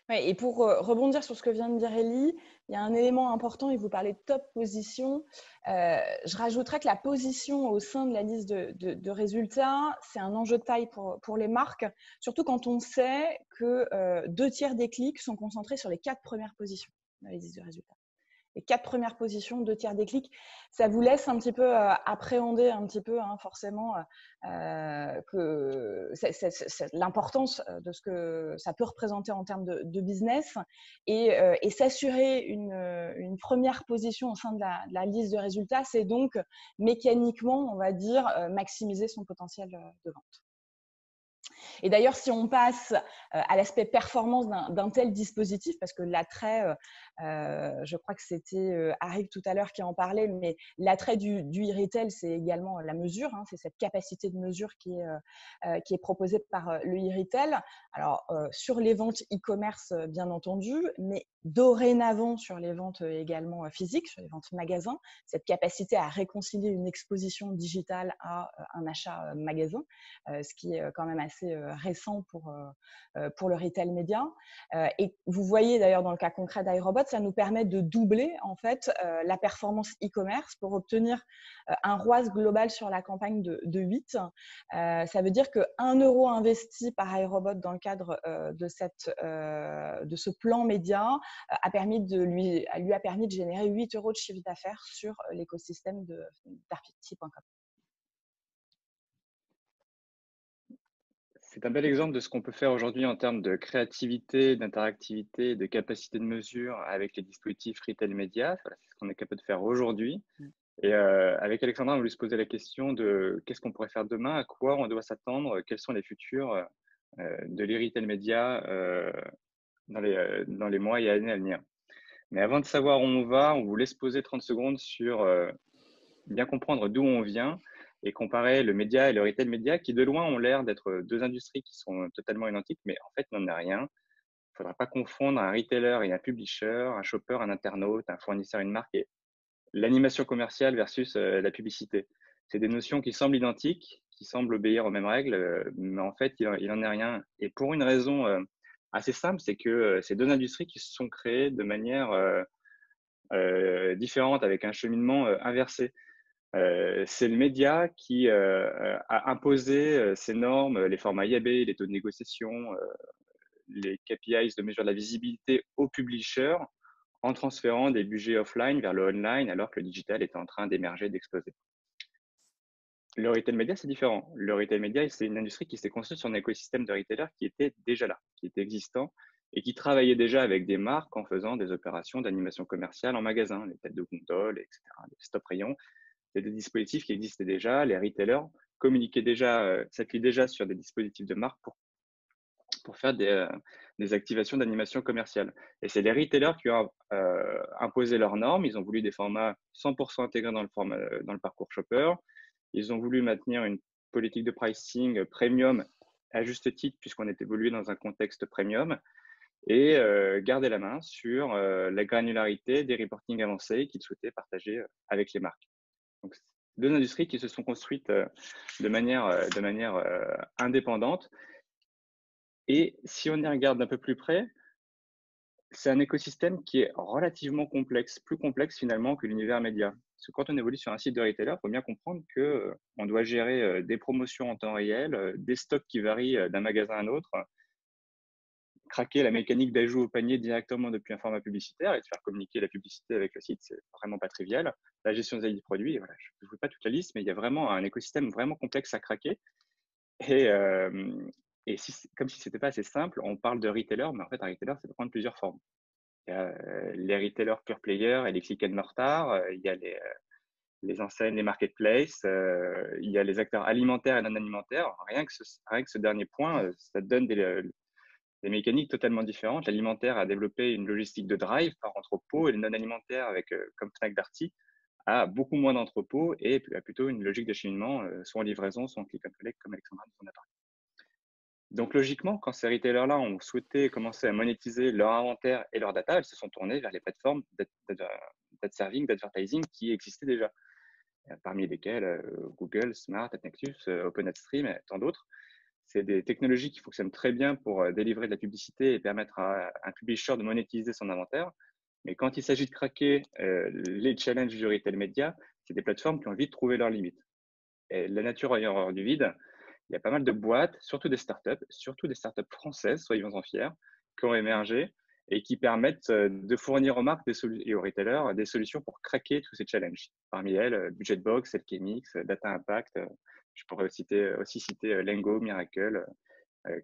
Ouais, et pour rebondir sur ce que vient de dire Ellie, il y a un élément important, et vous parlez de top position. Je rajouterais que la position au sein de la liste de résultats, c'est un enjeu de taille pour les marques, surtout quand on sait que 2/3 des clics sont concentrés sur les 4 premières positions de la liste de résultats. Les 4 premières positions, 2/3 des clics, ça vous laisse un petit peu appréhender un petit peu forcément que l'importance de ce que ça peut représenter en termes de business et s'assurer une première position au sein de la liste de résultats, c'est donc mécaniquement, on va dire, maximiser son potentiel de vente. Et d'ailleurs, si on passe à l'aspect performance d'un tel dispositif, parce que l'attrait, je crois que c'était Harry tout à l'heure qui en parlait, mais l'attrait du e-retail, c'est également la mesure, c'est cette capacité de mesure qui est proposée par le e-retail. Alors, sur les ventes e-commerce, bien entendu, mais dorénavant sur les ventes également physiques, sur les ventes magasins, cette capacité à réconcilier une exposition digitale à un achat magasin, ce qui est quand même assez récent pour le retail média. Et vous voyez d'ailleurs dans le cas concret d'iRobot, ça nous permet de doubler en fait la performance e-commerce pour obtenir un ROAS global sur la campagne de 8. Ça veut dire que 1 euro investi par iRobot dans le cadre de ce plan média lui a permis de générer 8 euros de chiffre d'affaires sur l'écosystème de darty.com. C'est un bel exemple de ce qu'on peut faire aujourd'hui en termes de créativité, d'interactivité, de capacité de mesure avec les dispositifs retail média. Voilà, c'est ce qu'on est capable de faire aujourd'hui. Et avec Alexandra, on voulait se poser la question de qu'est-ce qu'on pourrait faire demain, à quoi on doit s'attendre, quels sont les futurs de l'e-retail média dans les mois et années à venir. Mais avant de savoir où on va, on voulait se poser 30 secondes sur bien comprendre d'où on vient et comparer le média et le retail média qui de loin ont l'air d'être 2 industries qui sont totalement identiques, mais en fait n'en est rien. Il ne faudra pas confondre un retailer et un publisher, un shopper, un internaute, un fournisseur, une marque et l'animation commerciale versus la publicité. C'est des notions qui semblent identiques, qui semblent obéir aux mêmes règles, mais en fait, il n'en est rien. Et pour une raison assez simple, c'est que ces 2 industries qui se sont créées de manière différente, avec un cheminement inversé. C'est le média qui a imposé ces normes, les formats IAB, les taux de négociation, les KPIs de mesure de la visibilité aux publishers en transférant des budgets offline vers le online alors que le digital était en train d'émerger, d'exploser. Le retail média, c'est différent. Le retail média, c'est une industrie qui s'est construite sur un écosystème de retailers qui était déjà là, qui était existant et qui travaillait déjà avec des marques en faisant des opérations d'animation commerciale en magasin, les têtes de gondole, etc., les stop rayons. C'était des dispositifs qui existaient déjà. Les retailers communiquaient déjà, s'appuyaient déjà sur des dispositifs de marque pour faire des activations d'animation commerciale. Et c'est les retailers qui ont imposé leurs normes. Ils ont voulu des formats 100% intégrés dans le parcours shopper. Ils ont voulu maintenir une politique de pricing premium à juste titre, puisqu'on est évolué dans un contexte premium, et garder la main sur la granularité des reportings avancés qu'ils souhaitaient partager avec les marques. Donc, deux industries qui se sont construites de manière indépendante. Et si on y regarde d'un peu plus près, c'est un écosystème qui est relativement complexe, plus complexe finalement que l'univers média. Parce que quand on évolue sur un site de retailer, il faut bien comprendre qu'on doit gérer des promotions en temps réel, des stocks qui varient d'un magasin à un autre, craquer la mécanique d'ajout au panier directement depuis un format publicitaire et de faire communiquer la publicité avec le site, c'est vraiment pas trivial. La gestion des ID produits, voilà, je ne vous fais pas toute la liste, mais il y a vraiment un écosystème vraiment complexe à craquer. Et comme si ce n'était pas assez simple, on parle de retailer, mais en fait, un retailer, ça peut prendre plusieurs formes. Il y a les retailers pure player et les click and mortar, il y a les enseignes, les marketplaces, il y a les acteurs alimentaires et non alimentaires. Rien que ce dernier point, ça donne des mécaniques totalement différentes. L'alimentaire a développé une logistique de drive par entrepôt et le non alimentaire, comme Fnac Darty, a beaucoup moins d'entrepôts et a plutôt une logique d'acheminement, soit en livraison, soit en click and collect, comme Alexandra nous en a parlé. Donc, logiquement, quand ces retailers-là ont souhaité commencer à monétiser leur inventaire et leur data, ils se sont tournés vers les plateformes d'ad serving, d'advertising qui existaient déjà, parmi lesquelles Google, Smart, AdNexus, OpenAdStream et tant d'autres. C'est des technologies qui fonctionnent très bien pour délivrer de la publicité et permettre à un publisher de monétiser son inventaire. Mais quand il s'agit de craquer les challenges du retail média, c'est des plateformes qui ont envie de trouver leurs limites. Et la nature ayant horreur du vide, il y a pas mal de boîtes, surtout des startups françaises, soyons-en fiers, qui ont émergé et qui permettent de fournir aux marques et aux retailers des solutions pour craquer tous ces challenges. Parmi elles, Budgetbox, Alchemix, Data Impact, je pourrais aussi citer Lengo, Miracle,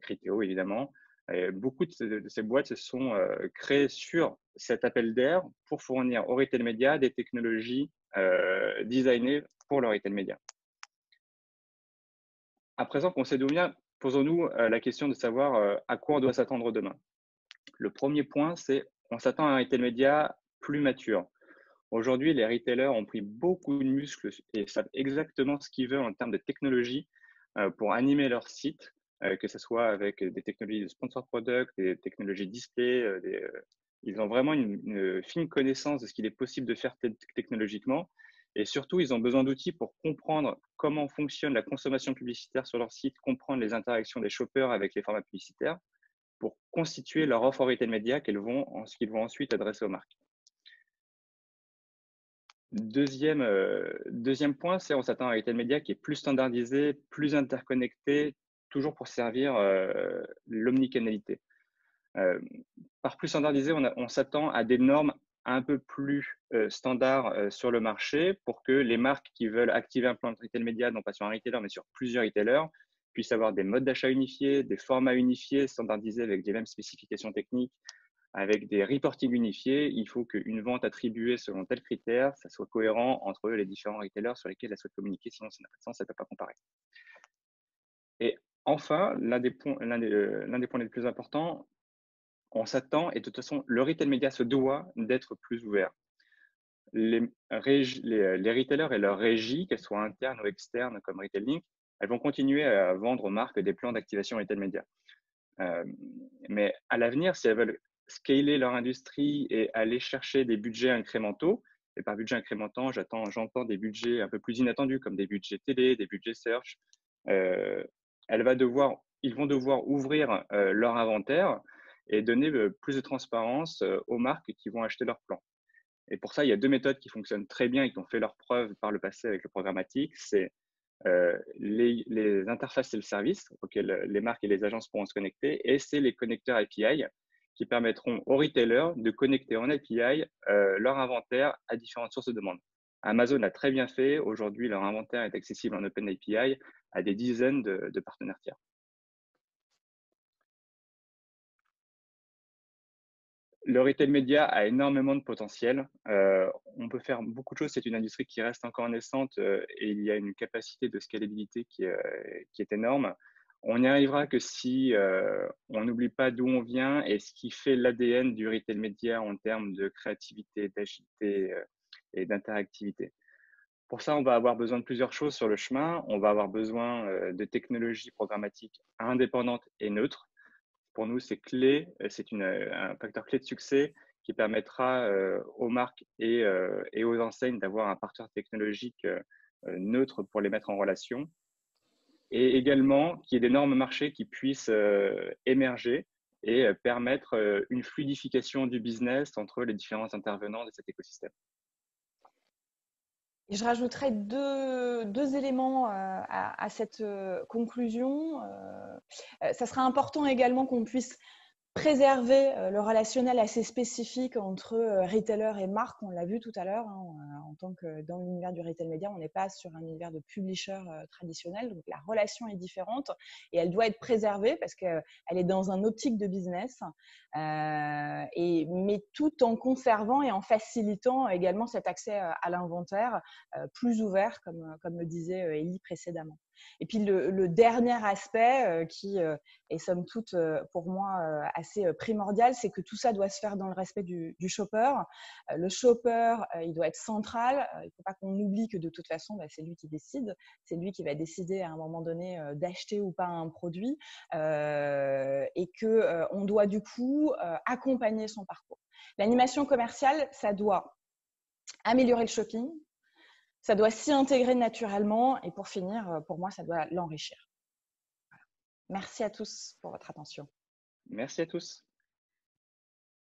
Criteo évidemment. Et beaucoup de ces boîtes se sont créées sur cet appel d'air pour fournir au retail média des technologies designées pour le retail média. À présent qu'on sait d'où vient, posons-nous la question de savoir à quoi on doit s'attendre demain. Le premier point, c'est on s'attend à un retail média plus mature. Aujourd'hui, les retailers ont pris beaucoup de muscles et savent exactement ce qu'ils veulent en termes de technologie pour animer leur site, que ce soit avec des technologies de sponsor product, des technologies display. Ils ont vraiment une fine connaissance de ce qu'il est possible de faire technologiquement. Et surtout, ils ont besoin d'outils pour comprendre comment fonctionne la consommation publicitaire sur leur site, comprendre les interactions des shoppers avec les formats publicitaires pour constituer leur offre retail média qu'ils vont ensuite adresser aux marques. Deuxième point, c'est on s'attend à un retail média qui est plus standardisé, plus interconnecté, toujours pour servir l'omnicanalité. Par plus standardisé, on s'attend à des normes un peu plus standards sur le marché pour que les marques qui veulent activer un plan de retail média, non pas sur un retailer, mais sur plusieurs retailers, puissent avoir des modes d'achat unifiés, des formats unifiés, standardisés avec les mêmes spécifications techniques, avec des reporting unifiés. Il faut qu'une vente attribuée selon tel critère, ça soit cohérent entre les différents retailers sur lesquels elle souhaite communiquer, sinon ça n'a pas de sens, ça ne peut pas comparer. Et enfin, l'un des points les plus importants, on s'attend, et de toute façon, le retail média se doit d'être plus ouvert. Les retailers et leurs régies, qu'elles soient internes ou externes comme Retail-Link, elles vont continuer à vendre aux marques des plans d'activation retail média. Mais à l'avenir, si elles veulent scaler leur industrie et aller chercher des budgets incrémentaux, et par budget incrémentant, j'entends des budgets un peu plus inattendus comme des budgets télé, des budgets search, ils vont devoir ouvrir leur inventaire et donner plus de transparence aux marques qui vont acheter leurs plans. Et pour ça, il y a deux méthodes qui fonctionnent très bien et qui ont fait leurs preuves par le passé avec le programmatique. C'est les interfaces self-service auxquelles les marques et les agences pourront se connecter, et c'est les connecteurs API qui permettront aux retailers de connecter en API leur inventaire à différentes sources de demande. Amazon a très bien fait. Aujourd'hui, leur inventaire est accessible en Open API à des dizaines de partenaires tiers. Le retail média a énormément de potentiel. On peut faire beaucoup de choses. C'est une industrie qui reste encore naissante et il y a une capacité de scalabilité qui est énorme. On n'y arrivera que si on n'oublie pas d'où on vient et ce qui fait l'ADN du retail média en termes de créativité, d'agilité et d'interactivité. Pour ça, on va avoir besoin de plusieurs choses sur le chemin. On va avoir besoin de technologies programmatiques indépendantes et neutres. Pour nous, c'est clé, c'est un facteur clé de succès qui permettra aux marques et aux enseignes d'avoir un partenaire technologique neutre pour les mettre en relation. Et également qu'il y ait des normes marché qui puissent émerger et permettre une fluidification du business entre les différents intervenants de cet écosystème. Et je rajouterais deux éléments à cette conclusion. Ça sera important également qu'on puisse préserver le relationnel assez spécifique entre retailer et marque. On l'a vu tout à l'heure, en tant que dans l'univers du retail média, on n'est pas sur un univers de publisher traditionnel, donc la relation est différente et elle doit être préservée parce qu'elle est dans un optique de business, mais tout en conservant et en facilitant également cet accès à l'inventaire plus ouvert, comme le disait Élie précédemment. Et puis le dernier aspect qui est somme toute pour moi assez primordial, c'est que tout ça doit se faire dans le respect du shopper. Le shopper, il doit être central. Il ne faut pas qu'on oublie que de toute façon, c'est lui qui décide. C'est lui qui va décider à un moment donné d'acheter ou pas un produit et qu'on doit du coup accompagner son parcours. L'animation commerciale, ça doit améliorer le shopping. Ça doit s'y intégrer naturellement et pour finir, pour moi, ça doit l'enrichir. Voilà. Merci à tous pour votre attention. Merci à tous.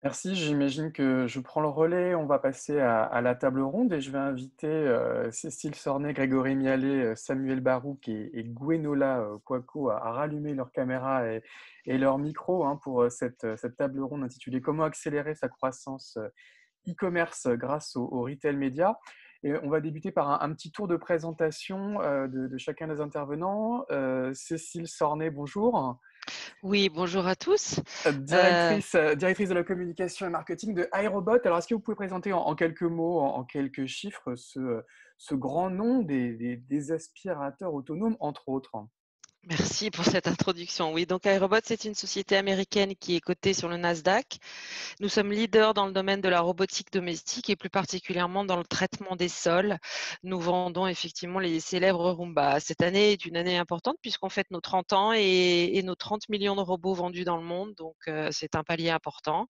Merci, j'imagine que je prends le relais. On va passer à la table ronde et je vais inviter Cécile Sornet, Grégory Mialet, Samuel Barouk et Gwenola Kouakou à rallumer leur caméra et leur micro pour cette table ronde intitulée « Comment accélérer sa croissance e-commerce grâce au retail média ». Et on va débuter par un petit tour de présentation de chacun des intervenants. Cécile Sornet, bonjour. Oui, bonjour à tous. Directrice de la communication et marketing de iRobot. Alors, est-ce que vous pouvez présenter en quelques mots, en quelques chiffres, ce grand nom des aspirateurs autonomes, entre autres? Merci pour cette introduction. Oui, donc iRobot, c'est une société américaine qui est cotée sur le Nasdaq. Nous sommes leaders dans le domaine de la robotique domestique et plus particulièrement dans le traitement des sols. Nous vendons effectivement les célèbres Roomba. Cette année est une année importante puisqu'on fête nos 30 ans et nos 30 millions de robots vendus dans le monde. Donc, c'est un palier important.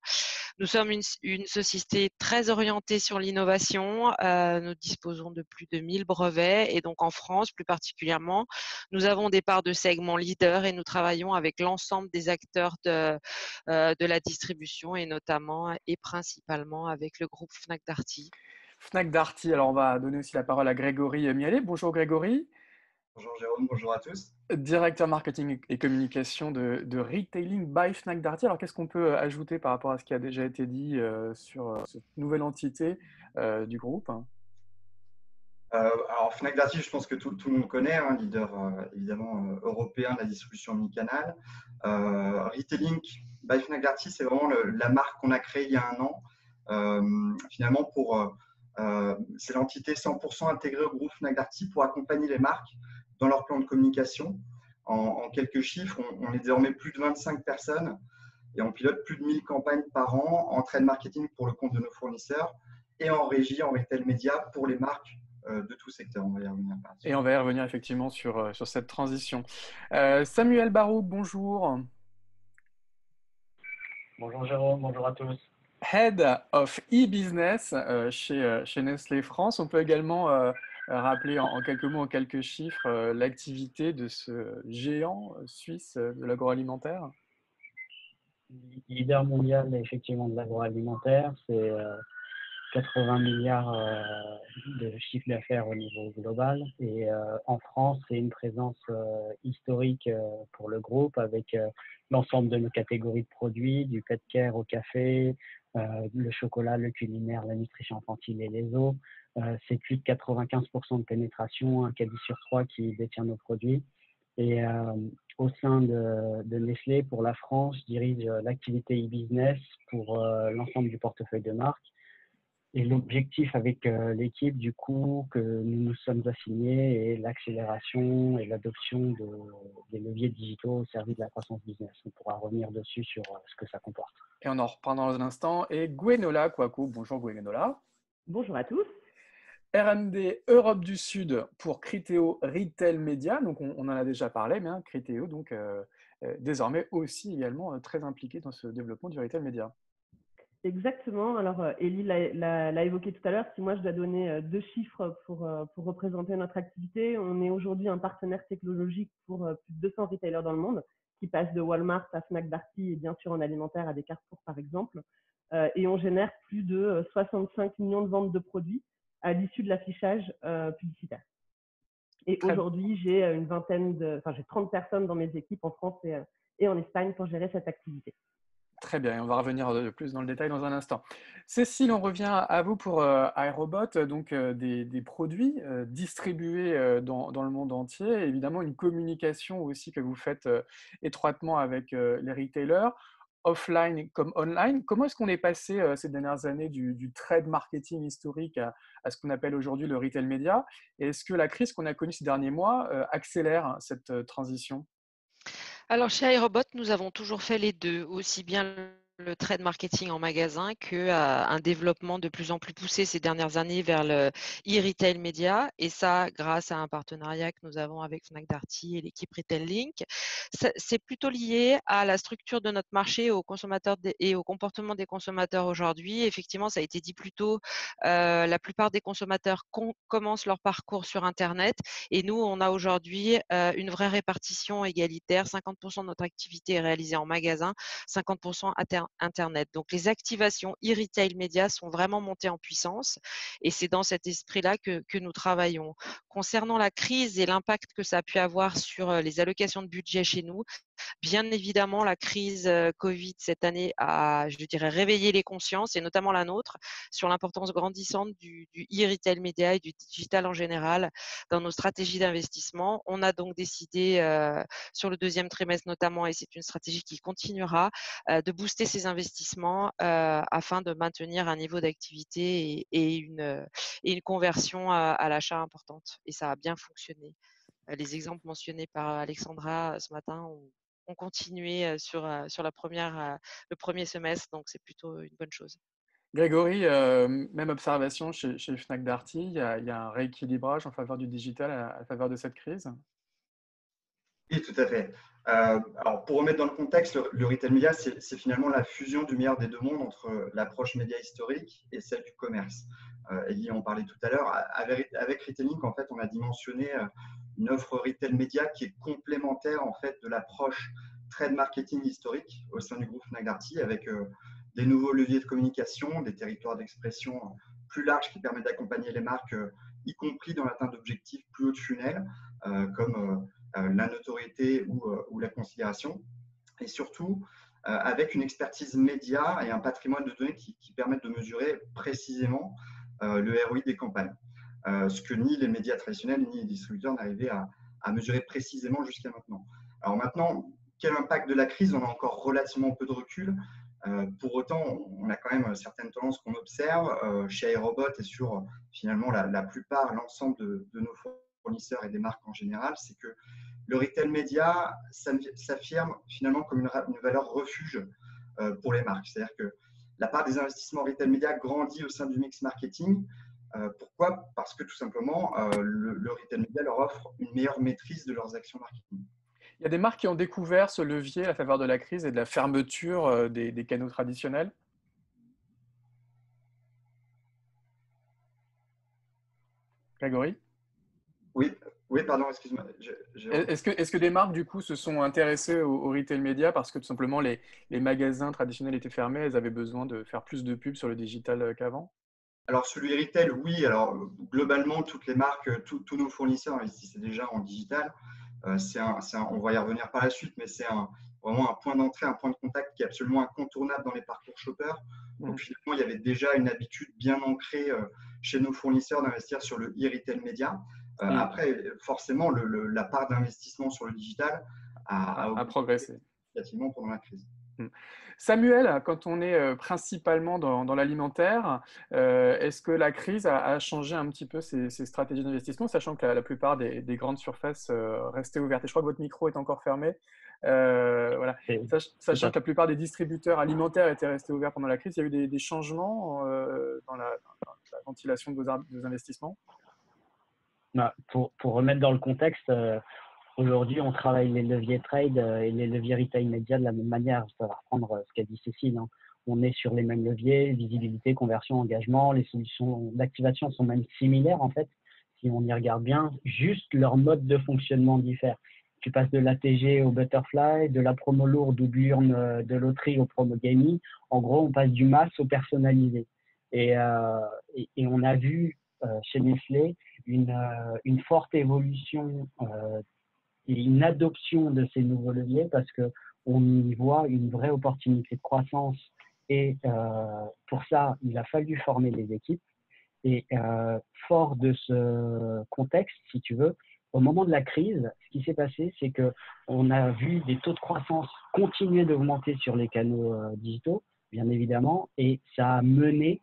Nous sommes une société très orientée sur l'innovation. Nous disposons de plus de 1000 brevets et donc en France, plus particulièrement, nous avons des parts de segment leader et nous travaillons avec l'ensemble des acteurs de la distribution et notamment et principalement avec le groupe Fnac Darty. Fnac Darty, alors on va donner aussi la parole à Grégory Mialet. Bonjour Grégory. Bonjour Jérôme, bonjour à tous. Directeur marketing et communication de Retailing by Fnac Darty. Alors qu'est-ce qu'on peut ajouter par rapport à ce qui a déjà été dit sur cette nouvelle entité du groupe? Alors Fnac Darty, je pense que tout le monde connaît, leader évidemment européen de la distribution omnicanal. Retailing by Fnac Darty, c'est vraiment la marque qu'on a créée il y a un an. Finalement, c'est l'entité 100% intégrée au groupe Fnac Darty pour accompagner les marques dans leur plan de communication. En quelques chiffres, on est désormais plus de 25 personnes et on pilote plus de 1000 campagnes par an en trade marketing pour le compte de nos fournisseurs et en régie, en retail média pour les marques de tout secteur. On va y revenir. Et on va y revenir effectivement sur cette transition. Samuel Barouk, bonjour. Bonjour Jérôme, bonjour à tous. Head of e-business chez Nestlé France. On peut également rappeler en quelques mots, en quelques chiffres, l'activité de ce géant suisse de l'agroalimentaire? Leader mondial effectivement de l'agroalimentaire, c'est 80 milliards de chiffre d'affaires au niveau global. Et en France, c'est une présence historique pour le groupe avec l'ensemble de nos catégories de produits, du pet care au café, le chocolat, le culinaire, la nutrition infantile et les eaux. C'est plus de 95% de pénétration, un caddie sur 3 qui détient nos produits. Et au sein de Nestlé, pour la France, je dirige l'activité e-business pour l'ensemble du portefeuille de marques. Et l'objectif avec l'équipe, du coup, que nous nous sommes assignés est l'accélération et l'adoption des leviers digitaux au service de la croissance business. On pourra revenir dessus sur ce que ça comporte. Et on en reprend dans un instant. Et Gwenola Kouakou, bonjour Gwenola. Bonjour à tous. R&D Europe du Sud pour Criteo Retail Media. Donc, on en a déjà parlé, mais Criteo, donc, désormais aussi également très impliqué dans ce développement du retail media. Exactement. Alors, Élie l'a évoqué tout à l'heure. Si moi, je dois donner 2 chiffres pour représenter notre activité, on est aujourd'hui un partenaire technologique pour plus de 200 retailers dans le monde, qui passent de Walmart à Fnac Darty et bien sûr en alimentaire à des Carrefour, par exemple. Et on génère plus de 65 millions de ventes de produits à l'issue de l'affichage publicitaire. Et aujourd'hui, j'ai j'ai 30 personnes dans mes équipes en France et en Espagne pour gérer cette activité. Très bien, et on va revenir de plus dans le détail dans un instant. Cécile, on revient à vous pour iRobot, donc des produits distribués dans le monde entier, et évidemment une communication aussi que vous faites étroitement avec les retailers, offline comme online. Comment est-ce qu'on est passé ces dernières années du trade marketing historique à ce qu'on appelle aujourd'hui le retail media? Et est-ce que la crise qu'on a connue ces derniers mois accélère cette transition? Alors, chez iRobot, nous avons toujours fait les deux, aussi bien le trade marketing en magasin qu'un développement de plus en plus poussé ces dernières années vers le e-retail média. Et ça, grâce à un partenariat que nous avons avec Fnac Darty et l'équipe Retail Link. C'est plutôt lié à la structure de notre marché, aux consommateurs et au comportement des consommateurs aujourd'hui. Effectivement, ça a été dit plus tôt, la plupart des consommateurs commencent leur parcours sur Internet. Et nous, on a aujourd'hui une vraie répartition égalitaire. 50% de notre activité est réalisée en magasin, 50% Internet. Donc, les activations e-retail média sont vraiment montées en puissance et c'est dans cet esprit-là que nous travaillons. Concernant la crise et l'impact que ça a pu avoir sur les allocations de budget chez nous, bien évidemment, la crise Covid cette année a, je dirais, réveillé les consciences et notamment la nôtre sur l'importance grandissante du e-retail média et du digital en général dans nos stratégies d'investissement. On a donc décidé sur le 2e trimestre notamment, et c'est une stratégie qui continuera, de booster ces investissements afin de maintenir un niveau d'activité et une conversion à l'achat importante. Et ça a bien fonctionné. Les exemples mentionnés par Alexandra ce matin ont continué sur le premier semestre, donc c'est plutôt une bonne chose. Grégory, même observation chez Fnac Darty, il y a un rééquilibrage en faveur du digital à faveur de cette crise? Oui, tout à fait. Alors, pour remettre dans le contexte, le retail média, c'est finalement la fusion du meilleur des deux mondes entre l'approche média historique et celle du commerce. Elie en parlait tout à l'heure. Avec Retail Link, en fait, on a dimensionné une offre retail média qui est complémentaire en fait de l'approche trade marketing historique au sein du groupe Fnac Darty, avec des nouveaux leviers de communication, des territoires d'expression plus larges qui permettent d'accompagner les marques, y compris dans l'atteinte d'objectifs plus hauts de funnel, comme la notoriété ou la considération, et surtout avec une expertise média et un patrimoine de données qui permettent de mesurer précisément le ROI des campagnes, ce que ni les médias traditionnels ni les distributeurs n'arrivaient à mesurer précisément jusqu'à maintenant. Alors maintenant, quel impact de la crise? On a encore relativement peu de recul. Pour autant, on a quand même certaines tendances qu'on observe chez iRobot et sur finalement la plupart, l'ensemble de nos fournisseurs et des marques en général, c'est que le retail média s'affirme finalement comme une valeur refuge pour les marques. C'est-à-dire que la part des investissements retail média grandit au sein du mix marketing. Pourquoi? Parce que tout simplement, le retail média leur offre une meilleure maîtrise de leurs actions marketing. Il y a des marques qui ont découvert ce levier à faveur de la crise et de la fermeture des canaux traditionnels? Grégory? Oui, pardon, excuse-moi. Est-ce que des marques, du coup, se sont intéressées au retail média parce que tout simplement les magasins traditionnels étaient fermés, elles avaient besoin de faire plus de pubs sur le digital qu'avant? Alors, sur le retail, oui. Alors, globalement, toutes les marques, tous nos fournisseurs investissaient déjà en digital. On va y revenir par la suite, mais c'est vraiment un point d'entrée, un point de contact qui est absolument incontournable dans les parcours shoppers. Donc, finalement, il y avait déjà une habitude bien ancrée chez nos fournisseurs d'investir sur le e-retail média. Après, forcément, la part d'investissement sur le digital a progressé significativement pendant la crise. Samuel, quand on est principalement dans l'alimentaire, est-ce que la crise a changé un petit peu ces stratégies d'investissement, sachant que la plupart des grandes surfaces restaient ouvertes? Et je crois que votre micro est encore fermé. Voilà. Sachant que la plupart des distributeurs alimentaires étaient restés ouverts pendant la crise, il y a eu des changements dans la ventilation de vos investissements? Pour remettre dans le contexte, aujourd'hui, on travaille les leviers trade et les leviers retail média de la même manière. Je peux reprendre ce qu'a dit Cécile. Hein. On est sur les mêmes leviers, visibilité, conversion, engagement. Les solutions d'activation sont même similaires, en fait, si on y regarde bien. Juste leur mode de fonctionnement diffère. Tu passes de l'ATG au Butterfly, de la promo lourde ou de l'urne de loterie au promo gaming. En gros, on passe du mass au personnalisé. Et on a vu chez Nestlé une forte évolution et une adoption de ces nouveaux leviers parce qu'on y voit une vraie opportunité de croissance. Et pour ça, il a fallu former les équipes. Et fort de ce contexte, si tu veux, au moment de la crise, ce qui s'est passé, c'est qu'on a vu des taux de croissance continuer d'augmenter sur les canaux digitaux, bien évidemment, et ça a mené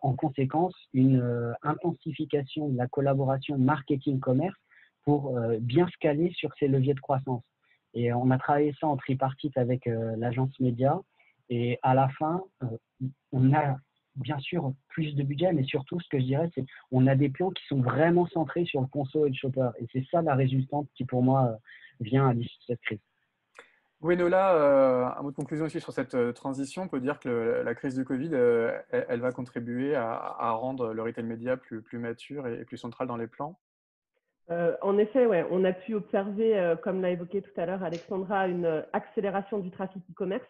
en conséquence une intensification de la collaboration marketing-commerce pour bien se caler sur ces leviers de croissance. Et on a travaillé ça en tripartite avec l'agence média. Et à la fin, on a bien sûr plus de budget, mais surtout, ce que je dirais, c'est qu'on a des plans qui sont vraiment centrés sur le conso et le shopper. Et c'est ça la résultante qui, pour moi, vient à l'issue de cette crise. Gwenola, un mot de conclusion aussi sur cette transition. On peut dire que la crise du Covid, elle va contribuer à rendre le retail média plus mature et plus central dans les plans. En effet, ouais, on a pu observer, comme l'a évoqué tout à l'heure Alexandra, une accélération du trafic e-commerce.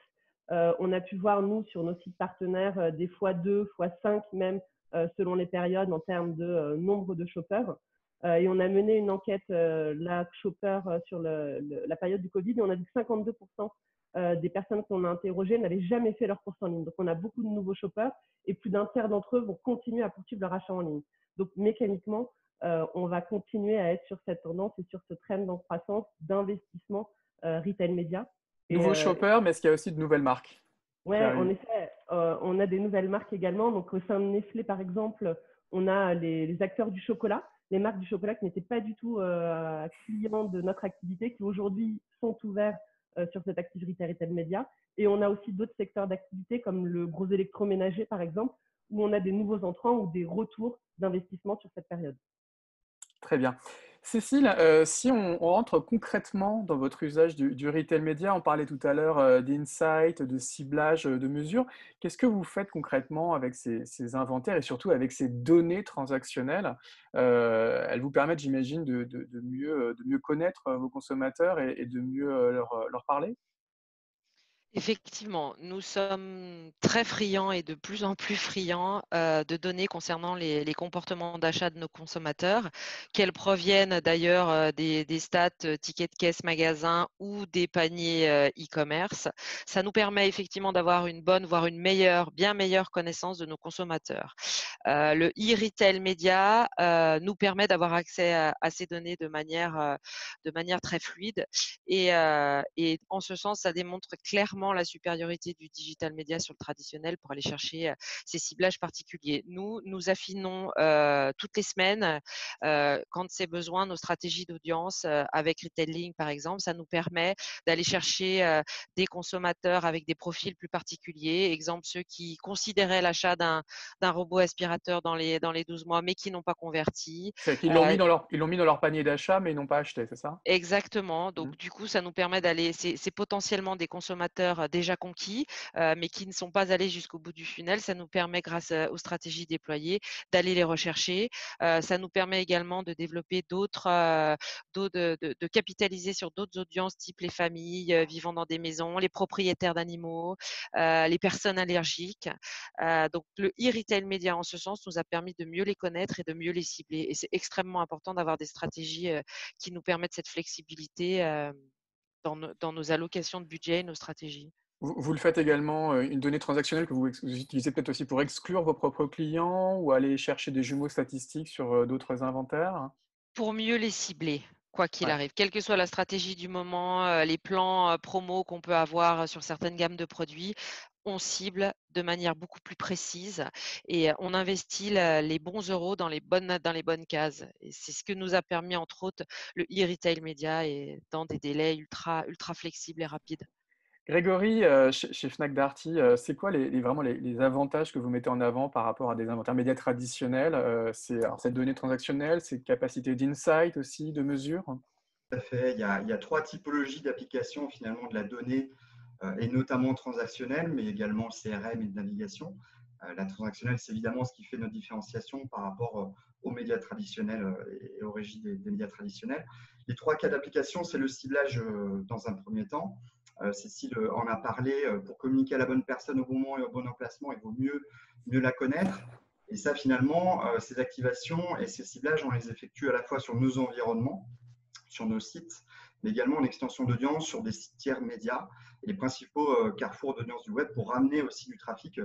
On a pu voir, nous, sur nos sites partenaires, des x2, x5 même, selon les périodes en termes de nombre de shoppers. Et on a mené une enquête, la shopper, sur la période du Covid, et on a vu que 52% des personnes qu'on a interrogées n'avaient jamais fait leur course en ligne. Donc, on a beaucoup de nouveaux shoppers et plus d'un tiers d'entre eux vont continuer à poursuivre leur achat en ligne. Donc, mécaniquement, on va continuer à être sur cette tendance et sur ce trend en croissance d'investissement retail média. Nouveaux shoppers, mais est-ce qu'il y a aussi de nouvelles marques? Oui, en effet, on a des nouvelles marques également. Donc, au sein de Nestlé, par exemple, on a les acteurs du chocolat, les marques du chocolat qui n'étaient pas du tout clients de notre activité, qui aujourd'hui sont ouverts sur cette activité retail média. Et on a aussi d'autres secteurs d'activité comme le gros électroménager, par exemple, où on a des nouveaux entrants ou des retours d'investissement sur cette période. Très bien. Cécile, si on rentre concrètement dans votre usage du retail média, on parlait tout à l'heure d'insight, de ciblage, de mesures. Qu'est-ce que vous faites concrètement avec ces inventaires et surtout avec ces données transactionnelles? Elles vous permettent, j'imagine, de mieux connaître vos consommateurs et de mieux leur parler? Effectivement, nous sommes très friands et de plus en plus friands de données concernant les comportements d'achat de nos consommateurs, qu'elles proviennent d'ailleurs des stats tickets de caisse magasin ou des paniers e-commerce. Ça nous permet effectivement d'avoir une bonne, voire une meilleure, bien meilleure connaissance de nos consommateurs. Le e-retail média nous permet d'avoir accès à ces données de manière très fluide et en ce sens, ça démontre clairement la supériorité du digital média sur le traditionnel pour aller chercher ces ciblages particuliers. Nous affinons toutes les semaines, quand c'est besoin, nos stratégies d'audience avec Retailing, par exemple. Ça nous permet d'aller chercher des consommateurs avec des profils plus particuliers. Exemple, ceux qui considéraient l'achat d'un robot aspirateur dans les 12 mois, mais qui n'ont pas converti. Ils l'ont mis dans leur panier d'achat, mais ils n'ont pas acheté, c'est ça? Exactement. Donc, du coup, ça nous permet d'aller, c'est potentiellement des consommateurs déjà conquis, mais qui ne sont pas allés jusqu'au bout du funnel. Ça nous permet, grâce aux stratégies déployées, d'aller les rechercher. Ça nous permet également de développer de capitaliser sur d'autres audiences, type les familles vivant dans des maisons, les propriétaires d'animaux, les personnes allergiques. Donc, le e-retail média, en ce sens, nous a permis de mieux les connaître et de mieux les cibler. Et c'est extrêmement important d'avoir des stratégies qui nous permettent cette flexibilité dans nos allocations de budget et nos stratégies. Vous le faites également, une donnée transactionnelle que vous utilisez peut-être aussi pour exclure vos propres clients ou aller chercher des jumeaux statistiques sur d'autres inventaires? pour mieux les cibler, quoi qu'il Ouais. arrive. Quelle que soit la stratégie du moment, les plans promos qu'on peut avoir sur certaines gammes de produits, on cible de manière beaucoup plus précise et on investit les bons euros dans les bonnes cases. Et c'est ce que nous a permis, entre autres, le e-retail média et dans des délais ultra flexibles et rapides. Grégory, chez Fnac Darty, c'est quoi vraiment les avantages que vous mettez en avant par rapport à des inventaires médias traditionnels? Alors, cette donnée transactionnelle, c'est capacité d'insight aussi, de mesure? Tout à fait. Il y a trois typologies d'applications finalement de la donnée, et notamment transactionnelle, mais également CRM et de navigation. La transactionnelle, c'est évidemment ce qui fait notre différenciation par rapport aux médias traditionnels et aux régies des médias traditionnels. Les trois cas d'application, c'est le ciblage dans un premier temps. Cécile en a parlé. Pour communiquer à la bonne personne au bon moment et au bon emplacement, il vaut mieux la connaître. Et ça, finalement, ces activations et ces ciblages, on les effectue à la fois sur nos environnements, sur nos sites, mais également en extension d'audience sur des sites tiers médias et les principaux carrefours d'audience du web pour ramener aussi du trafic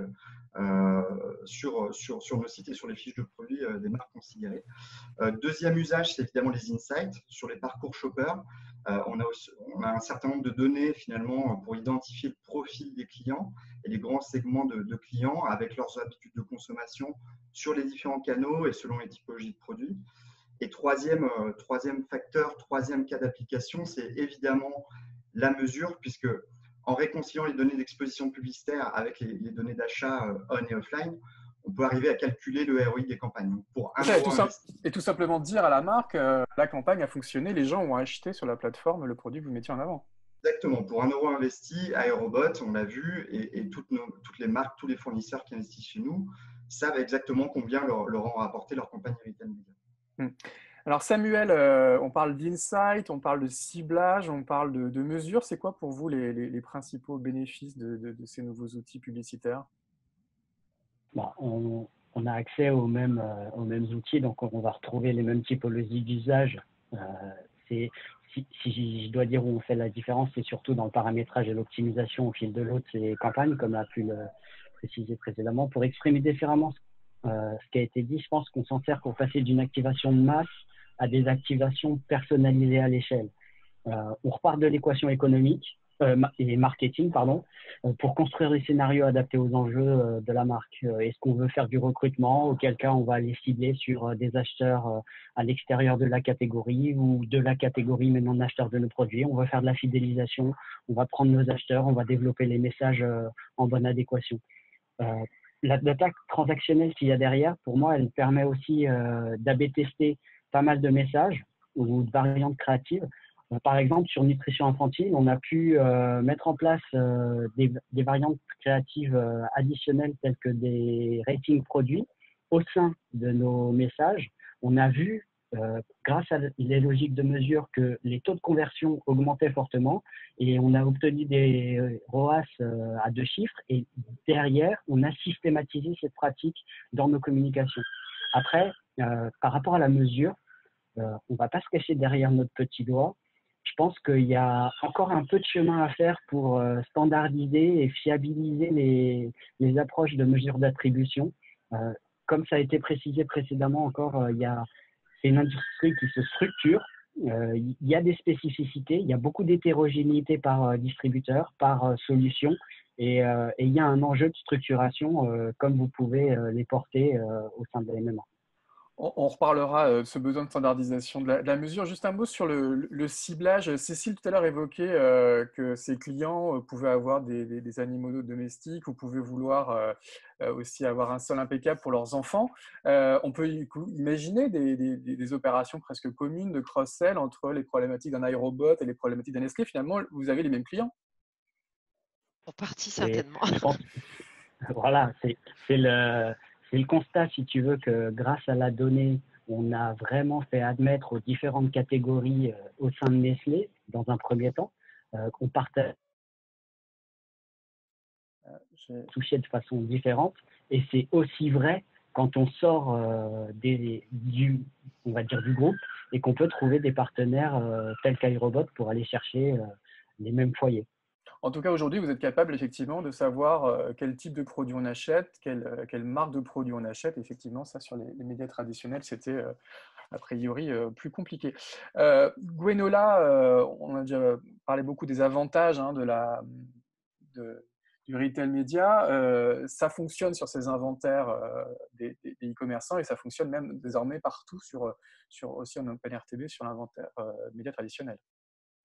sur nos sites et sur les fiches de produits des marques considérées. Deuxième usage, c'est évidemment les insights sur les parcours shoppers. On a un certain nombre de données finalement pour identifier le profil des clients et les grands segments de clients avec leurs habitudes de consommation sur les différents canaux et selon les typologies de produits. Et troisième facteur, troisième cas d'application, c'est évidemment la mesure, puisque en réconciliant les données d'exposition publicitaire avec les données d'achat on et offline, on peut arriver à calculer le ROI des campagnes. Donc, pour un euro investi, Et tout simplement dire à la marque, la campagne a fonctionné, les gens ont acheté sur la plateforme le produit que vous mettiez en avant. exactement, pour un euro investi, Aérobot, on l'a vu, et toutes les marques, tous les fournisseurs qui investissent chez nous savent exactement combien leur ont rapporté leur campagne retail media. Alors Samuel, on parle d'insight, on parle de ciblage, on parle de mesures. C'est quoi pour vous les principaux bénéfices de ces nouveaux outils publicitaires? On a accès aux mêmes outils, donc on va retrouver les mêmes typologies d'usage. Si je dois dire où on fait la différence, c'est surtout dans le paramétrage et l'optimisation au fil de l'eau de ces campagnes, comme a pu le préciser précédemment. Pour exprimer différemment ce qui a été dit, je pense qu'on s'en sert pour passer d'une activation de masse à des activations personnalisées à l'échelle. On repart de l'équation économique et marketing, pour construire des scénarios adaptés aux enjeux de la marque. Est-ce qu'on veut faire du recrutement? Auquel cas, on va aller cibler sur des acheteurs à l'extérieur de la catégorie ou de la catégorie mais non acheteurs de nos produits. On va faire de la fidélisation, on va prendre nos acheteurs, on va développer les messages en bonne adéquation. La data transactionnelle qu'il y a derrière, pour moi, elle permet aussi d'AB tester pas mal de messages ou de variantes créatives. Par exemple, sur nutrition infantile, on a pu mettre en place des variantes créatives additionnelles telles que des ratings produits au sein de nos messages. On a vu, grâce à les logiques de mesure, que les taux de conversion augmentaient fortement et on a obtenu des ROAS à 2 chiffres. Et derrière, on a systématisé cette pratique dans nos communications. Après, par rapport à la mesure, on ne va pas se cacher derrière notre petit doigt. Je pense qu'il y a encore un peu de chemin à faire pour standardiser et fiabiliser les approches de mesure d'attribution. Comme ça a été précisé précédemment encore, c'est une industrie qui se structure. Il y a des spécificités, il y a beaucoup d'hétérogénéité par distributeur, par solution, et il y a un enjeu de structuration comme vous pouvez les porter au sein de la MMA. On reparlera de ce besoin de standardisation de la mesure. Juste un mot sur le ciblage. Cécile, tout à l'heure, évoquait que ses clients pouvaient avoir des animaux domestiques ou pouvaient vouloir aussi avoir un sol impeccable pour leurs enfants. On peut imaginer des opérations presque communes de cross-sell entre les problématiques d'un iRobot et les problématiques d'un Nestlé. Finalement, vous avez les mêmes clients. Pour partie, certainement. Je pense, voilà, c'est le constat, si tu veux, que grâce à la donnée, on a vraiment fait admettre aux différentes catégories au sein de Nestlé, dans un premier temps, qu'on partage toucher de façon différente. Et c'est aussi vrai quand on sort on va dire du groupe et qu'on peut trouver des partenaires tels qu'iRobot pour aller chercher les mêmes foyers. En tout cas, aujourd'hui, vous êtes capable effectivement de savoir quel type de produit on achète, quelle marque de produit on achète. Effectivement, ça, sur les médias traditionnels, c'était a priori plus compliqué. Gwenola, on a déjà parlé beaucoup des avantages hein, du retail média. Ça fonctionne sur ces inventaires des e-commerçants et ça fonctionne même désormais partout aussi en OpenRTB sur l'inventaire média traditionnel.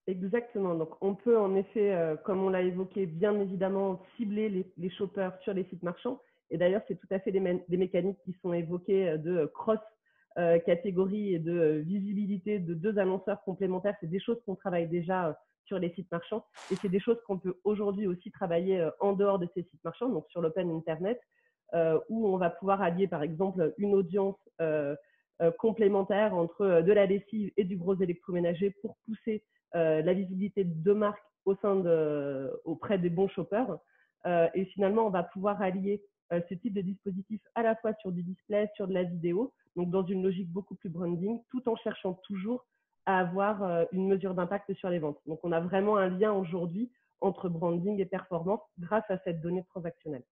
Exactement. Donc, on peut en effet, comme on l'a évoqué, bien évidemment cibler les shoppers sur les sites marchands. Et d'ailleurs, c'est tout à fait des mécaniques qui sont évoquées de cross-catégorie et de visibilité de deux annonceurs complémentaires. C'est des choses qu'on travaille déjà sur les sites marchands et c'est des choses qu'on peut aujourd'hui aussi travailler en dehors de ces sites marchands, donc sur l'open internet, où on va pouvoir allier par exemple une audience complémentaire entre de la lessive et du gros électroménager pour pousser la visibilité de marques auprès des bons shoppers. Et finalement, on va pouvoir allier ce type de dispositif à la fois sur du display, sur de la vidéo, donc dans une logique beaucoup plus branding, tout en cherchant toujours à avoir une mesure d'impact sur les ventes. Donc, on a vraiment un lien aujourd'hui entre branding et performance grâce à cette donnée transactionnelle.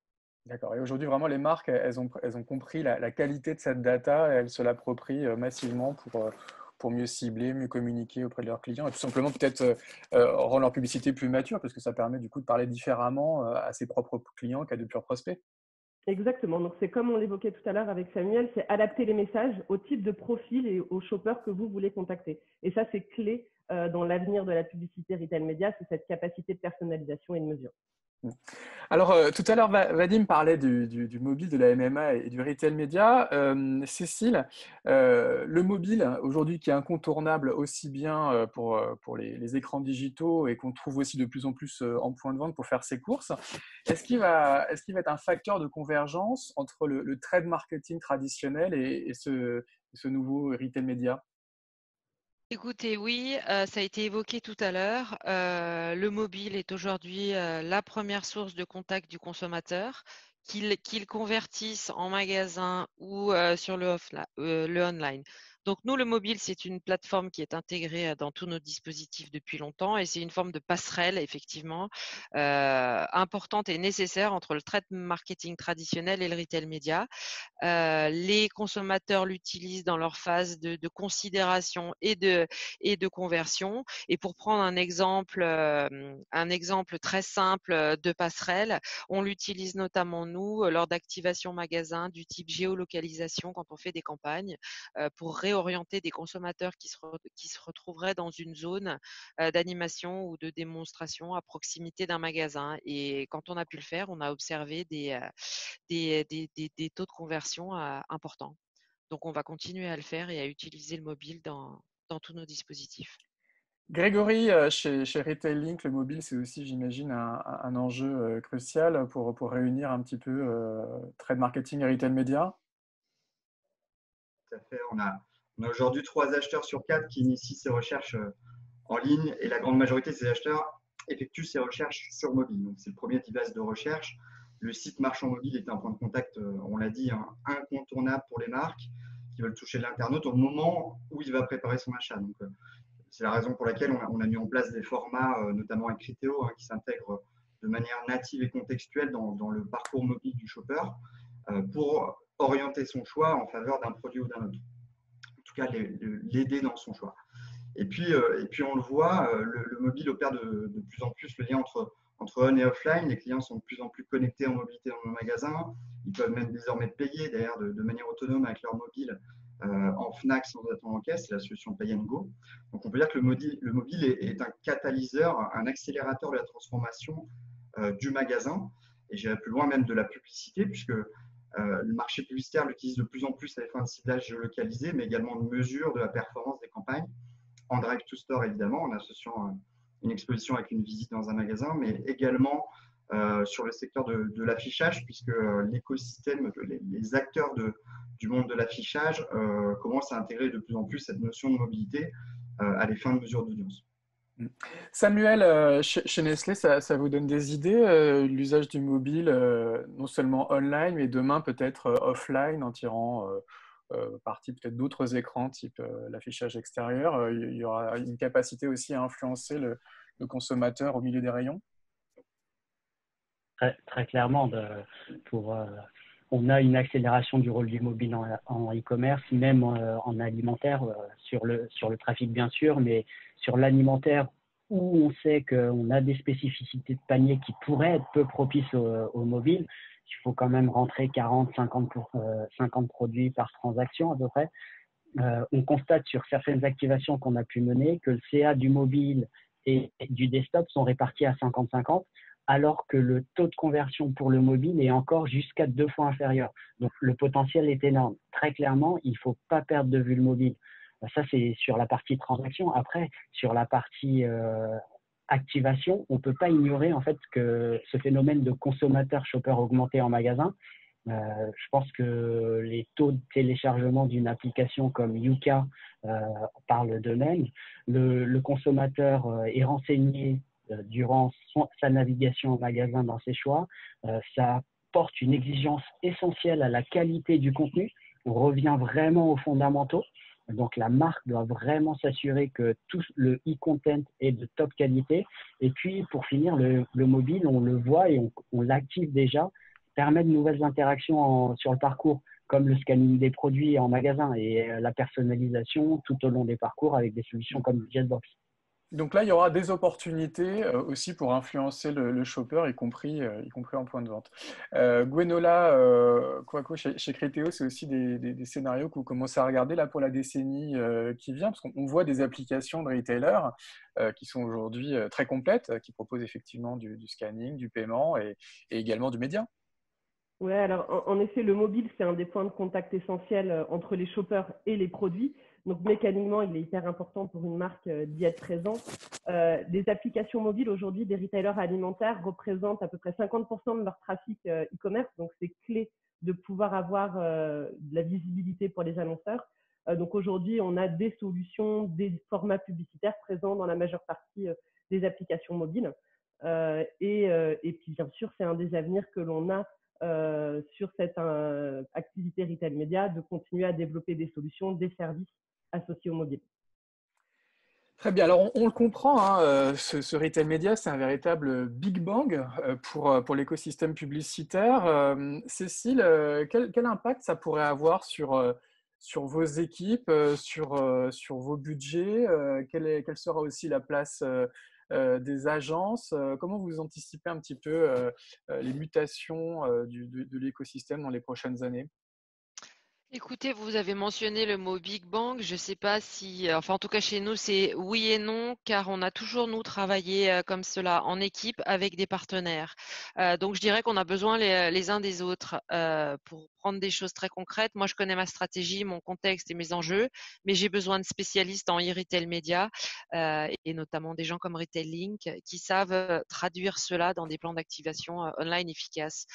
D'accord. Et aujourd'hui, vraiment, les marques, elles ont compris la qualité de cette data et elles se l'approprient massivement pour mieux cibler, mieux communiquer auprès de leurs clients et tout simplement peut-être rendre leur publicité plus mature parce que ça permet du coup de parler différemment à ses propres clients qu'à de purs prospects. Exactement. Donc, c'est comme on l'évoquait tout à l'heure avec Samuel, c'est adapter les messages au type de profil et aux shoppers que vous voulez contacter. Et ça, c'est clé dans l'avenir de la publicité retail média, c'est cette capacité de personnalisation et de mesure. Alors, tout à l'heure, Vadim parlait du mobile, de la MMA et du retail média. Cécile, le mobile, aujourd'hui, qui est incontournable aussi bien pour les écrans digitaux et qu'on trouve aussi de plus en plus en point de vente pour faire ses courses, est-ce qu'il va être un facteur de convergence entre le trade marketing traditionnel et ce nouveau retail média ? Écoutez, oui, ça a été évoqué tout à l'heure. Le mobile est aujourd'hui la première source de contact du consommateur, qu'il convertisse en magasin ou sur le online. Donc nous, le mobile, c'est une plateforme qui est intégrée dans tous nos dispositifs depuis longtemps et c'est une forme de passerelle, effectivement, importante et nécessaire entre le trade marketing traditionnel et le retail média. Les consommateurs l'utilisent dans leur phase de considération et de conversion. Et pour prendre un exemple très simple de passerelle, on l'utilise notamment nous lors d'activation magasin du type géolocalisation quand on fait des campagnes pour réorienter des consommateurs qui se retrouveraient dans une zone d'animation ou de démonstration à proximité d'un magasin. Et quand on a pu le faire, on a observé des taux de conversion importants. Donc, on va continuer à le faire et à utiliser le mobile dans tous nos dispositifs. Grégory, chez Retail Link, le mobile, c'est aussi, j'imagine, un enjeu crucial pour réunir un petit peu trade marketing et retail média. Tout à fait. On a aujourd'hui 3 acheteurs sur 4 qui initient ces recherches en ligne et la grande majorité de ces acheteurs effectuent ces recherches sur mobile. Donc, c'est le premier device de recherche. Le site marchand mobile est un point de contact, on l'a dit, incontournable pour les marques qui veulent toucher l'internaute au moment où il va préparer son achat. Donc, c'est la raison pour laquelle on a mis en place des formats, notamment avec Criteo, qui s'intègrent de manière native et contextuelle dans le parcours mobile du shopper pour orienter son choix en faveur d'un produit ou d'un autre. En tout cas, l'aider dans son choix. Et puis on le voit, le mobile opère de plus en plus le lien entre on et offline. Les clients sont de plus en plus connectés en mobilité dans nos magasins. Ils peuvent même désormais payer d'ailleurs de manière autonome avec leur mobile en Fnac sans attendre en caisse. C'est la solution Pay and Go. Donc on peut dire que le mobile est un catalyseur, un accélérateur de la transformation du magasin. Et j'irai plus loin même de la publicité, puisque le marché publicitaire l'utilise de plus en plus à des fins de ciblage géolocalisé, mais également de mesure de la performance des campagnes. En direct to store, évidemment, en associant une exposition avec une visite dans un magasin, mais également sur le secteur de l'affichage, puisque l'écosystème, les acteurs du monde de l'affichage commencent à intégrer de plus en plus cette notion de mobilité à des fins de mesure d'audience. Samuel, chez Nestlé, ça vous donne des idées, l'usage du mobile, non seulement online, mais demain peut-être offline, en tirant partie peut-être d'autres écrans, type l'affichage extérieur. Il y aura une capacité aussi à influencer le consommateur au milieu des rayons? Très clairement, pour on a une accélération du rôle du mobile en e-commerce, même en alimentaire, sur le trafic bien sûr, mais sur l'alimentaire où on sait qu'on a des spécificités de panier qui pourraient être peu propices au mobile. Il faut quand même rentrer 40-50 produits par transaction à peu près. On constate sur certaines activations qu'on a pu mener que le CA du mobile et du desktop sont répartis à 50-50, alors que le taux de conversion pour le mobile est encore jusqu'à 2 fois inférieur. Donc, le potentiel est énorme. Très clairement, il ne faut pas perdre de vue le mobile. Ça, c'est sur la partie transaction. Après, sur la partie activation, on ne peut pas ignorer en fait que ce phénomène de consommateur-shopper augmenté en magasin. Je pense que les taux de téléchargement d'une application comme Yuka parlent d'eux-mêmes. Le consommateur est renseigné durant sa navigation au magasin dans ses choix. Ça porte une exigence essentielle à la qualité du contenu. On revient vraiment aux fondamentaux. Donc, la marque doit vraiment s'assurer que tout le e-content est de top qualité. Et puis, pour finir, le mobile, on le voit et on l'active déjà, permet de nouvelles interactions sur le parcours, comme le scanning des produits en magasin et la personnalisation tout au long des parcours avec des solutions comme Jetbox. Donc là, il y aura des opportunités aussi pour influencer le shopper, y compris en point de vente. Gwenola, Kouakou, chez Criteo, c'est aussi des scénarios que vous commencez à regarder là pour la décennie qui vient, parce qu'on voit des applications de retailers qui sont aujourd'hui très complètes, qui proposent effectivement du scanning, du paiement et également du média. Oui, alors en effet, le mobile, c'est un des points de contact essentiels entre les shoppers et les produits. Donc, mécaniquement, il est hyper important pour une marque d'y être présent. Des applications mobiles, aujourd'hui, des retailers alimentaires représentent à peu près 50% de leur trafic e-commerce. Donc, c'est clé de pouvoir avoir de la visibilité pour les annonceurs. Donc, aujourd'hui, on a des solutions, des formats publicitaires présents dans la majeure partie des applications mobiles. Et puis, bien sûr, c'est un des avenirs que l'on a sur cette activité retail média, de continuer à développer des solutions, des services associés au mobile. Très bien, alors on le comprend, hein, ce retail média, c'est un véritable Big Bang pour l'écosystème publicitaire. Cécile, quel impact ça pourrait avoir sur vos équipes, sur vos budgets? Quelle sera aussi la place des agences? Comment vous anticipez un petit peu les mutations de l'écosystème dans les prochaines années? Écoutez, vous avez mentionné le mot Big Bang. Je ne sais pas si, enfin en tout cas chez nous, c'est oui et non, car on a toujours, nous, travaillé comme cela en équipe avec des partenaires. Donc je dirais qu'on a besoin les uns des autres pour prendre des choses très concrètes. Moi, je connais ma stratégie, mon contexte et mes enjeux, mais j'ai besoin de spécialistes en e-retail média et notamment des gens comme Retail Link qui savent traduire cela dans des plans d'activation online efficaces.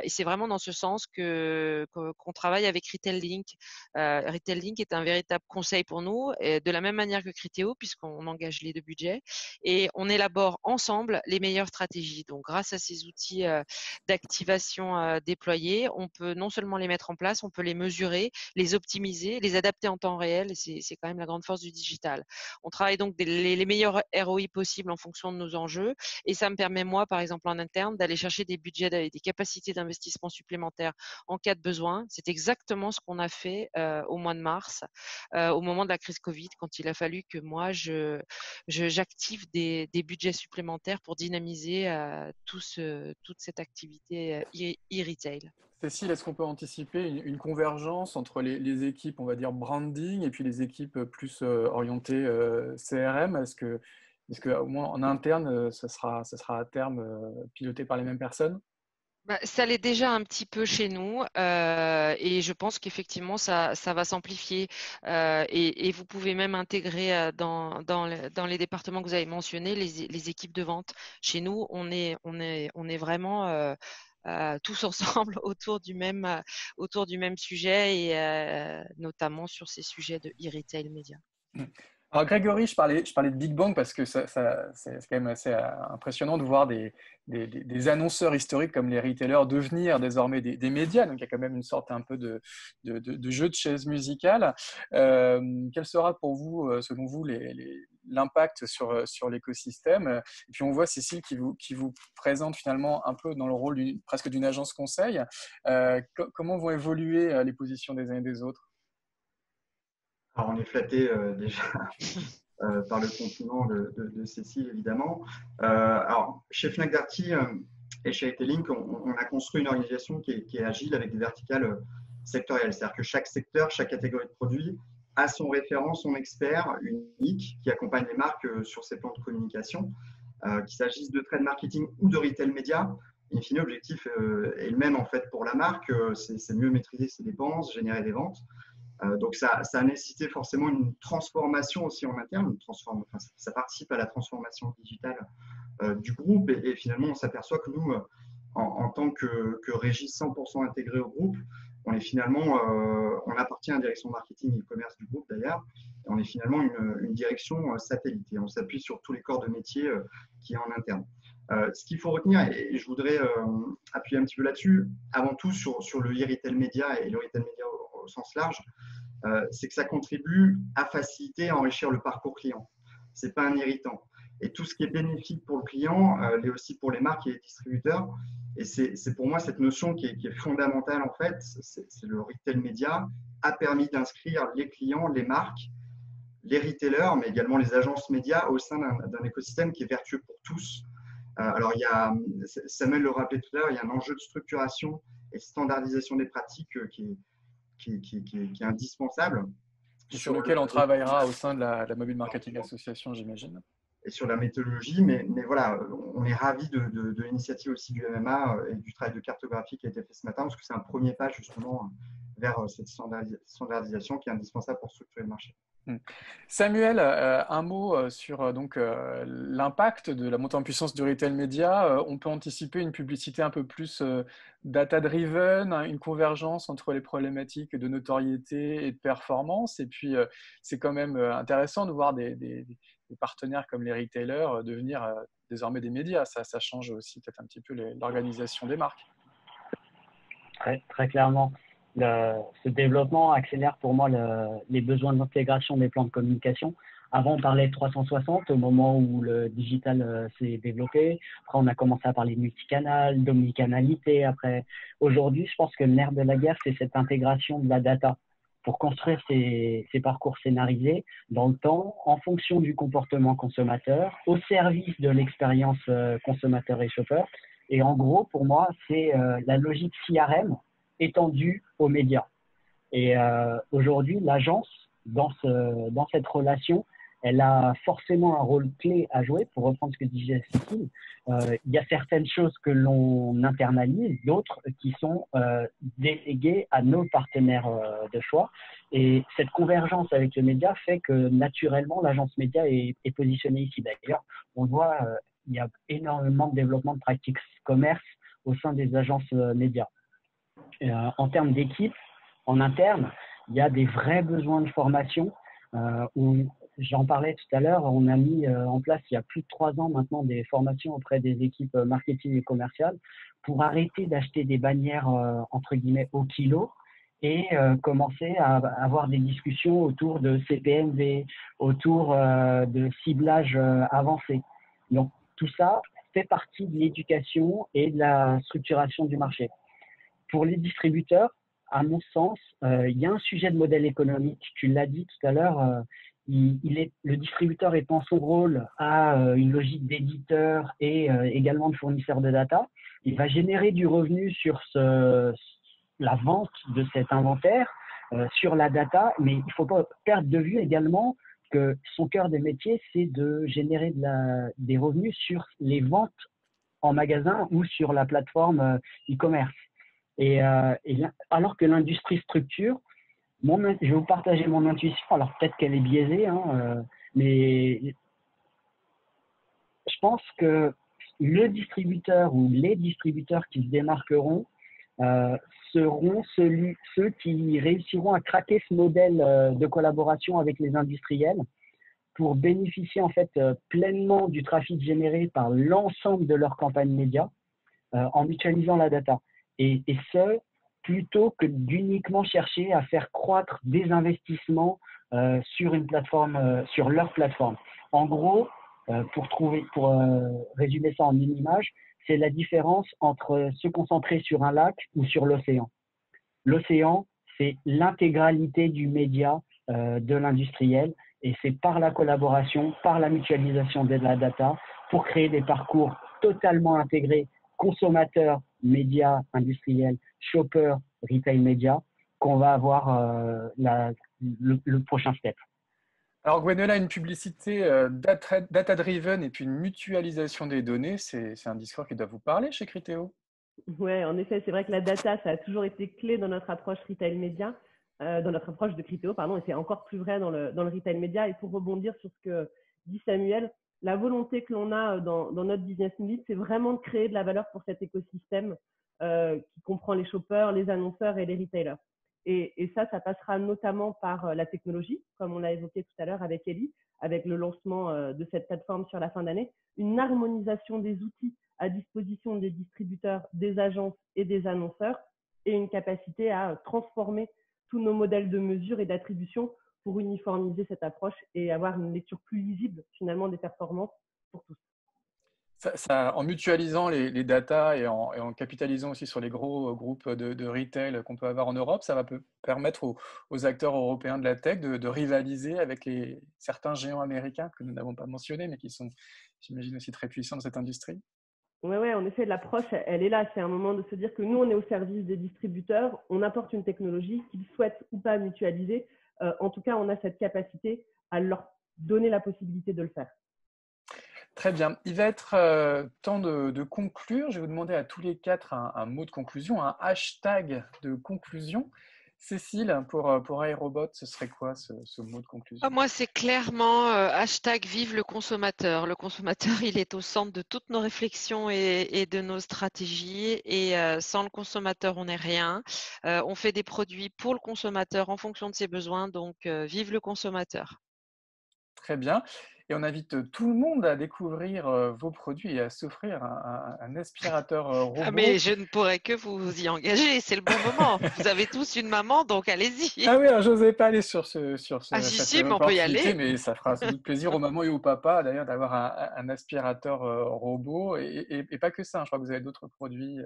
Et c'est vraiment dans ce sens qu'on travaille avec Retail Link. Retail Link est un véritable conseil pour nous, de la même manière que Criteo, puisqu'on engage les deux budgets, et on élabore ensemble les meilleures stratégies. Donc, grâce à ces outils d'activation déployés, on peut non seulement les mettre en place, on peut les mesurer, les optimiser, les adapter en temps réel, et c'est quand même la grande force du digital. On travaille donc les meilleurs ROI possibles en fonction de nos enjeux, et ça me permet, moi, par exemple, en interne, d'aller chercher des budgets, des capacités d'investissement supplémentaires en cas de besoin. C'est exactement ce qu'on a fait au mois de mars, au moment de la crise Covid, quand il a fallu que moi, j'active des budgets supplémentaires pour dynamiser toute cette activité e-retail. Cécile, est-ce qu'on peut anticiper une convergence entre les équipes, on va dire, branding et puis les équipes plus orientées CRM? Est-ce que au moins en interne, ça sera à terme piloté par les mêmes personnes? Ça l'est déjà un petit peu chez nous et je pense qu'effectivement ça va s'amplifier et vous pouvez même intégrer dans les départements que vous avez mentionnés les équipes de vente. Chez nous, on est vraiment tous ensemble autour du même sujet et notamment sur ces sujets de e-retail média. Alors Grégory, je parlais de Big Bang parce que c'est quand même assez impressionnant de voir des annonceurs historiques comme les retailers devenir désormais des médias. Donc il y a quand même une sorte un peu de jeu de chaise musicale. Quels sera pour vous, selon vous, l'impact sur l'écosystème. Et puis on voit Cécile qui vous présente finalement un peu dans le rôle presque d'une agence conseil. Comment vont évoluer les positions des uns et des autres? Alors, on est flatté déjà par le compliment de Cécile, évidemment. Alors, chez Fnac Darty et chez Retailink, on a construit une organisation qui est agile avec des verticales sectorielles. C'est-à-dire que chaque secteur, chaque catégorie de produits a son référent, son expert unique qui accompagne les marques sur ces plans de communication, qu'il s'agisse de trade marketing ou de retail média. In fine, l'objectif est le même en fait pour la marque, c'est mieux maîtriser ses dépenses, générer des ventes. Donc, ça a nécessité forcément une transformation aussi en interne. Ça participe à la transformation digitale du groupe. Et finalement, on s'aperçoit que nous, en tant que régie 100% intégrée au groupe, on appartient à la direction marketing et e-commerce du groupe d'ailleurs. Et on est finalement une direction satellite. Et on s'appuie sur tous les corps de métier qui est en interne. Ce qu'il faut retenir, et je voudrais appuyer un petit peu là-dessus, avant tout sur le e-retail média et le retail média au sens large, c'est que ça contribue à faciliter, à enrichir le parcours client. Ce n'est pas un irritant. Et tout ce qui est bénéfique pour le client l'est aussi pour les marques et les distributeurs. Et c'est pour moi cette notion qui est fondamentale en fait. C'est le retail média a permis d'inscrire les clients, les marques, les retailers, mais également les agences médias au sein d'un écosystème qui est vertueux pour tous. Alors, Samuel le rappelait tout à l'heure, il y a un enjeu de structuration et de standardisation des pratiques qui est indispensable. Et sur lequel on travaillera au sein de la Mobile Marketing Association, j'imagine. Et sur la méthodologie, mais voilà, on est ravis de l'initiative aussi du MMA et du travail de cartographie qui a été fait ce matin, parce que c'est un premier pas justement vers cette standardisation qui est indispensable pour structurer le marché. Samuel, un mot sur l'impact de la montée en puissance du retail média. On peut anticiper une publicité un peu plus data-driven, une convergence entre les problématiques de notoriété et de performance. Et puis, c'est quand même intéressant de voir des partenaires comme les retailers devenir désormais des médias. Ça change aussi peut-être un petit peu l'organisation des marques. Très, très clairement. Ce développement accélère pour moi les besoins d'intégration des plans de communication. Avant, on parlait de 360 au moment où le digital s'est développé. Après, on a commencé à parler de multicanal, d'omnicanalité. Après, aujourd'hui, je pense que le nerf de la guerre, c'est cette intégration de la data pour construire ces parcours scénarisés dans le temps, en fonction du comportement consommateur, au service de l'expérience consommateur et shopper. Et en gros, pour moi, c'est la logique CRM étendue aux médias. Et aujourd'hui, l'agence, dans cette relation, elle a forcément un rôle clé à jouer. Pour reprendre ce que disait Cécile, il y a certaines choses que l'on internalise, d'autres qui sont déléguées à nos partenaires de choix. Et cette convergence avec le média fait que naturellement, l'agence média est positionnée ici. D'ailleurs, on voit il y a énormément de développement de pratiques commerce au sein des agences médias. En termes d'équipe, en interne, il y a des vrais besoins de formation. J'en parlais tout à l'heure, on a mis en place il y a plus de 3 ans maintenant des formations auprès des équipes marketing et commerciales pour arrêter d'acheter des bannières entre guillemets au kilo et commencer à avoir des discussions autour de CPMV, autour de ciblage avancé. Donc tout ça fait partie de l'éducation et de la structuration du marché. Pour les distributeurs, à mon sens, il y a un sujet de modèle économique. Tu l'as dit tout à l'heure, le distributeur étant son rôle à une logique d'éditeur et également de fournisseur de data, il va générer du revenu sur la vente de cet inventaire, sur la data, mais il ne faut pas perdre de vue également que son cœur de métier, c'est de générer des revenus sur les ventes en magasin ou sur la plateforme e-commerce. Et alors que l'industrie structure, je vais vous partager mon intuition, alors peut-être qu'elle est biaisée, mais je pense que le distributeur ou les distributeurs qui se démarqueront seront ceux qui réussiront à craquer ce modèle de collaboration avec les industriels pour bénéficier en fait pleinement du trafic généré par l'ensemble de leur campagne média en mutualisant la data. Et ce, plutôt que d'uniquement chercher à faire croître des investissements sur une plateforme, sur leur plateforme. En gros, pour résumer ça en une image, c'est la différence entre se concentrer sur un lac ou sur l'océan. L'océan, c'est l'intégralité du média de l'industriel et c'est par la collaboration, par la mutualisation de la data pour créer des parcours totalement intégrés consommateurs, médias, industriels, shoppers, retail médias qu'on va avoir le prochain step. Alors, Gwenola, une publicité data-driven et puis une mutualisation des données, c'est un discours qui doit vous parler chez Criteo? Oui, en effet, c'est vrai que la data, ça a toujours été clé dans notre approche retail média, dans notre approche de Criteo, pardon, et c'est encore plus vrai dans le retail média. Et pour rebondir sur ce que dit Samuel, la volonté que l'on a dans notre business unit, c'est vraiment de créer de la valeur pour cet écosystème qui comprend les shoppers, les annonceurs et les retailers. Et ça passera notamment par la technologie, comme on l'a évoqué tout à l'heure avec Ellie, avec le lancement de cette plateforme sur la fin d'année, une harmonisation des outils à disposition des distributeurs, des agences et des annonceurs, et une capacité à transformer tous nos modèles de mesure et d'attribution pour uniformiser cette approche et avoir une lecture plus lisible finalement des performances pour tous. En mutualisant les datas et en capitalisant aussi sur les gros groupes de retail qu'on peut avoir en Europe, ça va permettre aux acteurs européens de la tech de rivaliser avec certains géants américains que nous n'avons pas mentionnés, mais qui sont, j'imagine, aussi très puissants dans cette industrie. Oui, en effet, l'approche, elle est là. C'est un moment de se dire que nous, on est au service des distributeurs, on apporte une technologie qu'ils souhaitent ou pas mutualiser. En tout cas, on a cette capacité à leur donner la possibilité de le faire. Très bien. Il va être temps de conclure. Je vais vous demander à tous les quatre un mot de conclusion, un hashtag de conclusion. Cécile, pour iRobot, ce serait quoi ce mot de conclusion? Moi, c'est clairement hashtag vive le consommateur. Le consommateur, il est au centre de toutes nos réflexions et de nos stratégies. Et sans le consommateur, on n'est rien. On fait des produits pour le consommateur en fonction de ses besoins. Donc, vive le consommateur. Très bien. Et on invite tout le monde à découvrir vos produits et à s'offrir un aspirateur robot. Ah, mais je ne pourrais que vous y engager, c'est le bon moment. Vous avez tous une maman, donc allez-y. Ah oui, je n'osais pas aller sur Ah si, mais on peut y aller. Mais ça fera sans doute plaisir aux mamans et aux papas d'ailleurs d'avoir un aspirateur robot et pas que ça. Je crois que vous avez d'autres produits.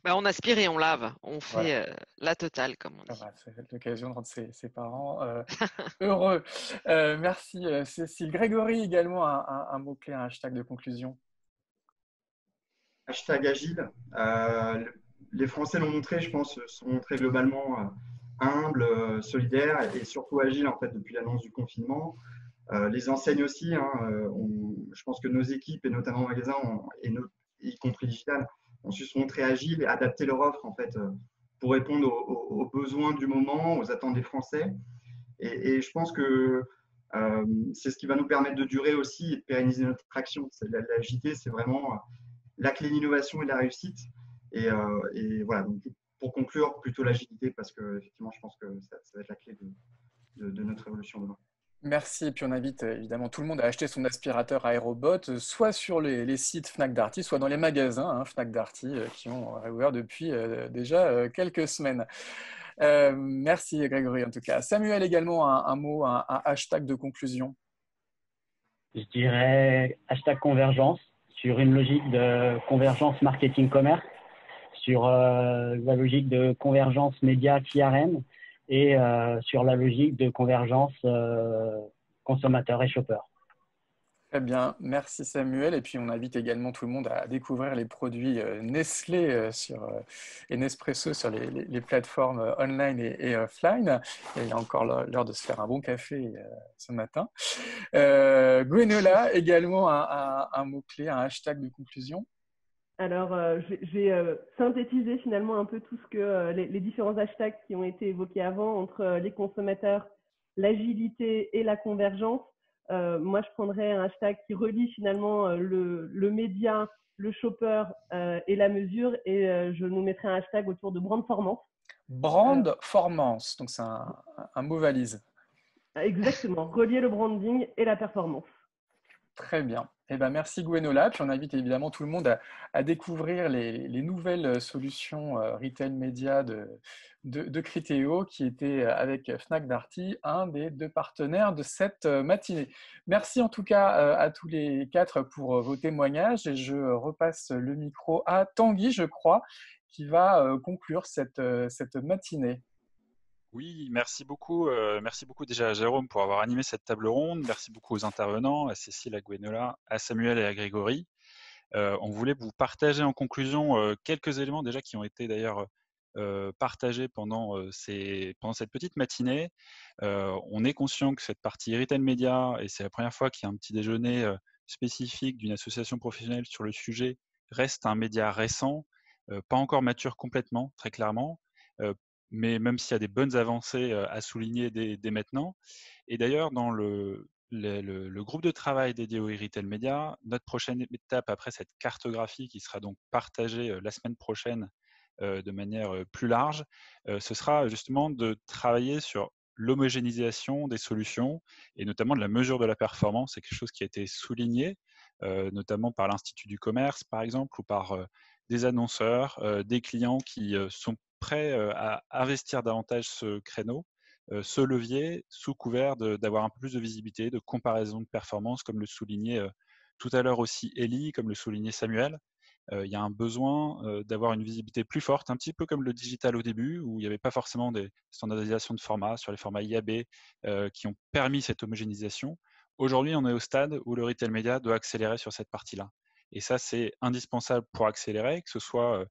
On aspire et on lave. On fait la totale, comme on dit. C'est l'occasion de rendre ses parents heureux. Merci Cécile. Grégory, également un mot-clé, un hashtag de conclusion. Hashtag agile. Les Français l'ont montré, je pense, sont montrés globalement humbles, solidaires et surtout agiles en fait depuis l'annonce du confinement. Les enseignes aussi. Je pense que nos équipes et notamment magasins, y compris digital, ont su se montrer agiles et adapter leur offre en fait pour répondre aux besoins du moment, aux attentes des Français. Et je pense que c'est ce qui va nous permettre de durer aussi et de pérenniser notre action. L'agilité, c'est vraiment la clé de l'innovation et de la réussite. Et voilà, donc pour conclure, plutôt l'agilité parce que effectivement, je pense que ça va être la clé de notre évolution demain. Merci. Et puis on invite évidemment tout le monde à acheter son aspirateur iRobot, soit sur les sites Fnac Darty, soit dans les magasins Fnac Darty qui ont réouvert depuis déjà quelques semaines. Merci Grégory en tout cas. Samuel, également un mot, un hashtag de conclusion. Je dirais hashtag convergence, sur une logique de convergence marketing-commerce, sur la logique de convergence média CRM et sur la logique de convergence consommateur et shopper. Très bien, merci Samuel. Et puis on invite également tout le monde à découvrir les produits Nestlé et Nespresso sur les plateformes online et offline. Et il y a encore l'heure de se faire un bon café ce matin. Gwenola, également un mot-clé, un hashtag de conclusion. Alors, je vais synthétiser finalement un peu tout ce que les différents hashtags qui ont été évoqués avant entre les consommateurs, l'agilité et la convergence. Moi, je prendrais un hashtag qui relie finalement le média, le shopper et la mesure. Et je nous mettrai un hashtag autour de brandformance. Brandformance, donc c'est un mot valise. Exactement, relier le branding et la performance. Très bien. Eh ben, merci Gwenola, puis on invite évidemment tout le monde à découvrir les nouvelles solutions retail média de Criteo, qui était avec Fnac Darty, un des 2 partenaires de cette matinée. Merci en tout cas à tous les 4 pour vos témoignages, et je repasse le micro à Tanguy, je crois, qui va conclure cette matinée. Oui, merci beaucoup. Merci beaucoup déjà à Jérôme pour avoir animé cette table ronde. Merci beaucoup aux intervenants, à Cécile, à Gwenola, à Samuel et à Grégory. On voulait vous partager en conclusion quelques éléments déjà qui ont été d'ailleurs partagés pendant cette petite matinée. On est conscient que cette partie Retail Media, et c'est la première fois qu'il y a un petit déjeuner spécifique d'une association professionnelle sur le sujet, reste un média récent, pas encore mature complètement, très clairement, mais même s'il y a des bonnes avancées à souligner dès maintenant. Et d'ailleurs, dans le groupe de travail dédié au Retail Media, notre prochaine étape après cette cartographie qui sera donc partagée la semaine prochaine de manière plus large, ce sera justement de travailler sur l'homogénéisation des solutions et notamment de la mesure de la performance. C'est quelque chose qui a été souligné, notamment par l'Institut du commerce, par exemple, ou par des annonceurs, des clients qui sont prêts à investir davantage ce créneau, ce levier, sous couvert d'avoir un peu plus de visibilité, de comparaison de performance, comme le soulignait tout à l'heure aussi Elie, comme le soulignait Samuel. Il y a un besoin d'avoir une visibilité plus forte, un petit peu comme le digital au début, où il n'y avait pas forcément des standardisations de formats sur les formats IAB qui ont permis cette homogénéisation. Aujourd'hui, on est au stade où le retail media doit accélérer sur cette partie-là. Et ça, c'est indispensable pour accélérer, que ce soit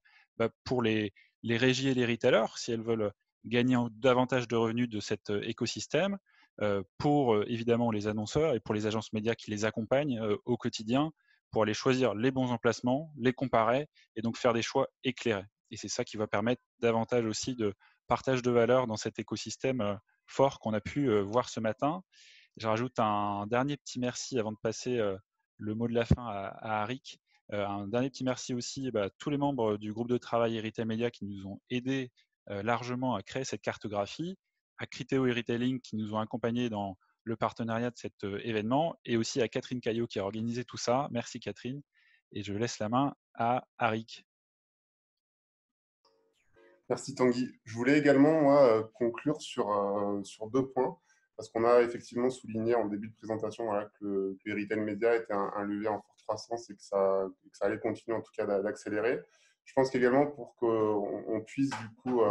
pour les régies et les retailers, si elles veulent gagner davantage de revenus de cet écosystème, pour évidemment les annonceurs et pour les agences médias qui les accompagnent au quotidien, pour aller choisir les bons emplacements, les comparer et donc faire des choix éclairés. Et c'est ça qui va permettre davantage aussi de partage de valeur dans cet écosystème fort qu'on a pu voir ce matin. Je rajoute un dernier petit merci avant de passer le mot de la fin à Arik. Un dernier petit merci aussi à tous les membres du groupe de travail Retail Media qui nous ont aidés largement à créer cette cartographie, à Criteo et Retailing qui nous ont accompagnés dans le partenariat de cet événement, et aussi à Catherine Caillot qui a organisé tout ça. Merci Catherine. Et je laisse la main à Arik. Merci Tanguy. Je voulais également moi, conclure sur 2 points, parce qu'on a effectivement souligné en début de présentation que le retail média était un levier en forte croissance et que ça allait continuer en tout cas d'accélérer. Je pense qu'également pour qu'on puisse du coup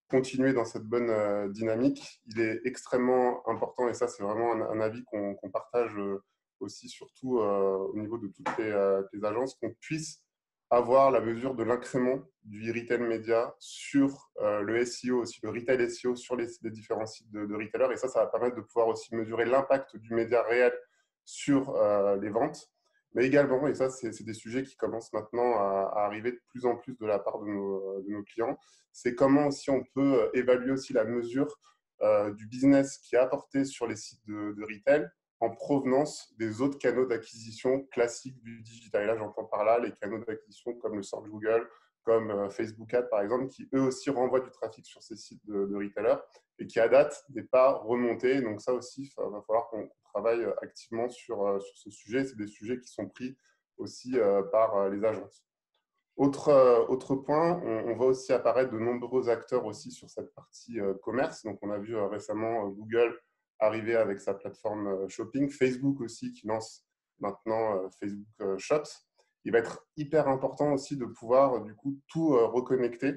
continuer dans cette bonne dynamique, il est extrêmement important, et ça c'est vraiment un avis qu'on partage aussi surtout au niveau de toutes les agences, qu'on puisse avoir la mesure de l'incrément du retail média sur le SEO, aussi le retail SEO sur les différents sites de retailers. Et ça va permettre de pouvoir aussi mesurer l'impact du média réel sur les ventes. Mais également, et ça c'est des sujets qui commencent maintenant à arriver de plus en plus de la part de nos clients, c'est comment aussi on peut évaluer aussi la mesure du business qui est apporté sur les sites de retail en provenance des autres canaux d'acquisition classiques du digital. Et là, j'entends par là les canaux d'acquisition comme le Search Google, comme Facebook Ads, par exemple, qui eux aussi renvoient du trafic sur ces sites de retailers et qui, à date, n'est pas remonté. Donc ça aussi, il va falloir qu'on travaille activement sur ce sujet. C'est des sujets qui sont pris aussi par les agences. Autre point, on voit aussi apparaître de nombreux acteurs aussi sur cette partie commerce. Donc, on a vu récemment Google arriver avec sa plateforme shopping, Facebook aussi qui lance maintenant Facebook Shops. Il va être hyper important aussi de pouvoir du coup tout reconnecter,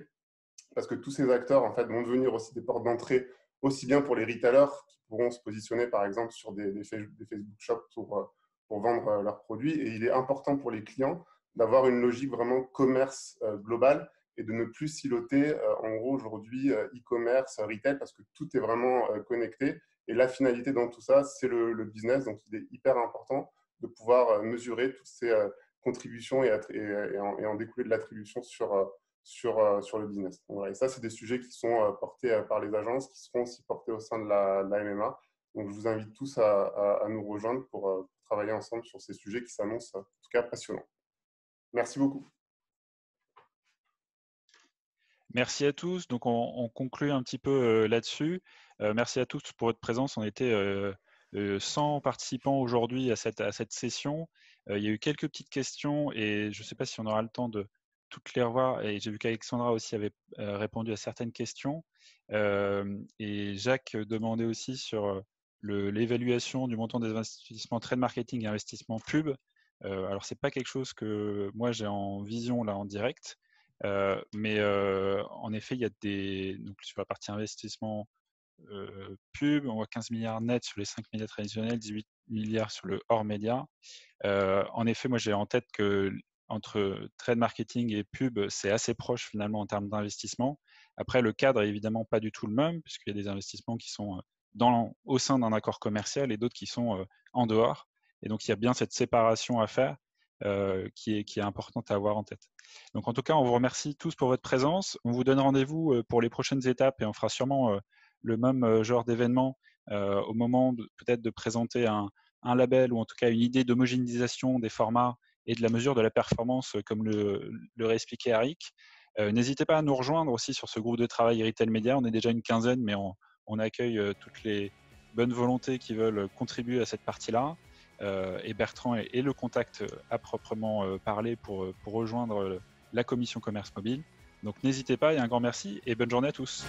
parce que tous ces acteurs en fait vont devenir aussi des portes d'entrée, aussi bien pour les retailers qui pourront se positionner par exemple sur des Facebook Shops pour vendre leurs produits. Et il est important pour les clients d'avoir une logique vraiment commerce globale et de ne plus siloter en gros aujourd'hui e-commerce, retail, parce que tout est vraiment connecté. Et la finalité dans tout ça, c'est le business. Donc, il est hyper important de pouvoir mesurer toutes ces contributions et en découler de l'attribution sur le business. Donc, voilà. Et ça, c'est des sujets qui sont portés par les agences, qui seront aussi portés au sein de la MMA. Donc, je vous invite tous à nous rejoindre pour travailler ensemble sur ces sujets qui s'annoncent en tout cas passionnants. Merci beaucoup. Merci à tous. Donc, on conclut un petit peu là-dessus. Merci à tous pour votre présence. On était 100 participants aujourd'hui à cette session. Il y a eu quelques petites questions et je ne sais pas si on aura le temps de toutes les revoir. Et j'ai vu qu'Alexandra aussi avait répondu à certaines questions. Et Jacques demandait aussi sur l'évaluation du montant des investissements trade marketing et investissement pub. Alors, ce n'est pas quelque chose que moi j'ai en vision là en direct. Mais en effet, il y a donc, sur la partie investissement pub, on voit 15 milliards net sur les 5 médias traditionnels, 18 milliards sur le hors média. En effet, moi j'ai en tête que entre trade marketing et pub, c'est assez proche finalement en termes d'investissement. Après, le cadre est évidemment pas du tout le même, puisqu'il y a des investissements qui sont au sein d'un accord commercial et d'autres qui sont en dehors. Et donc, il y a bien cette séparation à faire qui est importante à avoir en tête. Donc, en tout cas, on vous remercie tous pour votre présence. On vous donne rendez-vous pour les prochaines étapes et on fera sûrement le même genre d'événement au moment peut-être de présenter un label ou en tout cas une idée d'homogénéisation des formats et de la mesure de la performance, comme le réexpliquait Eric. N'hésitez pas à nous rejoindre aussi sur ce groupe de travail Retail Media. On est déjà une quinzaine, mais on accueille toutes les bonnes volontés qui veulent contribuer à cette partie-là. Et Bertrand est le contact à proprement parler pour rejoindre la commission commerce mobile. Donc n'hésitez pas et un grand merci et bonne journée à tous.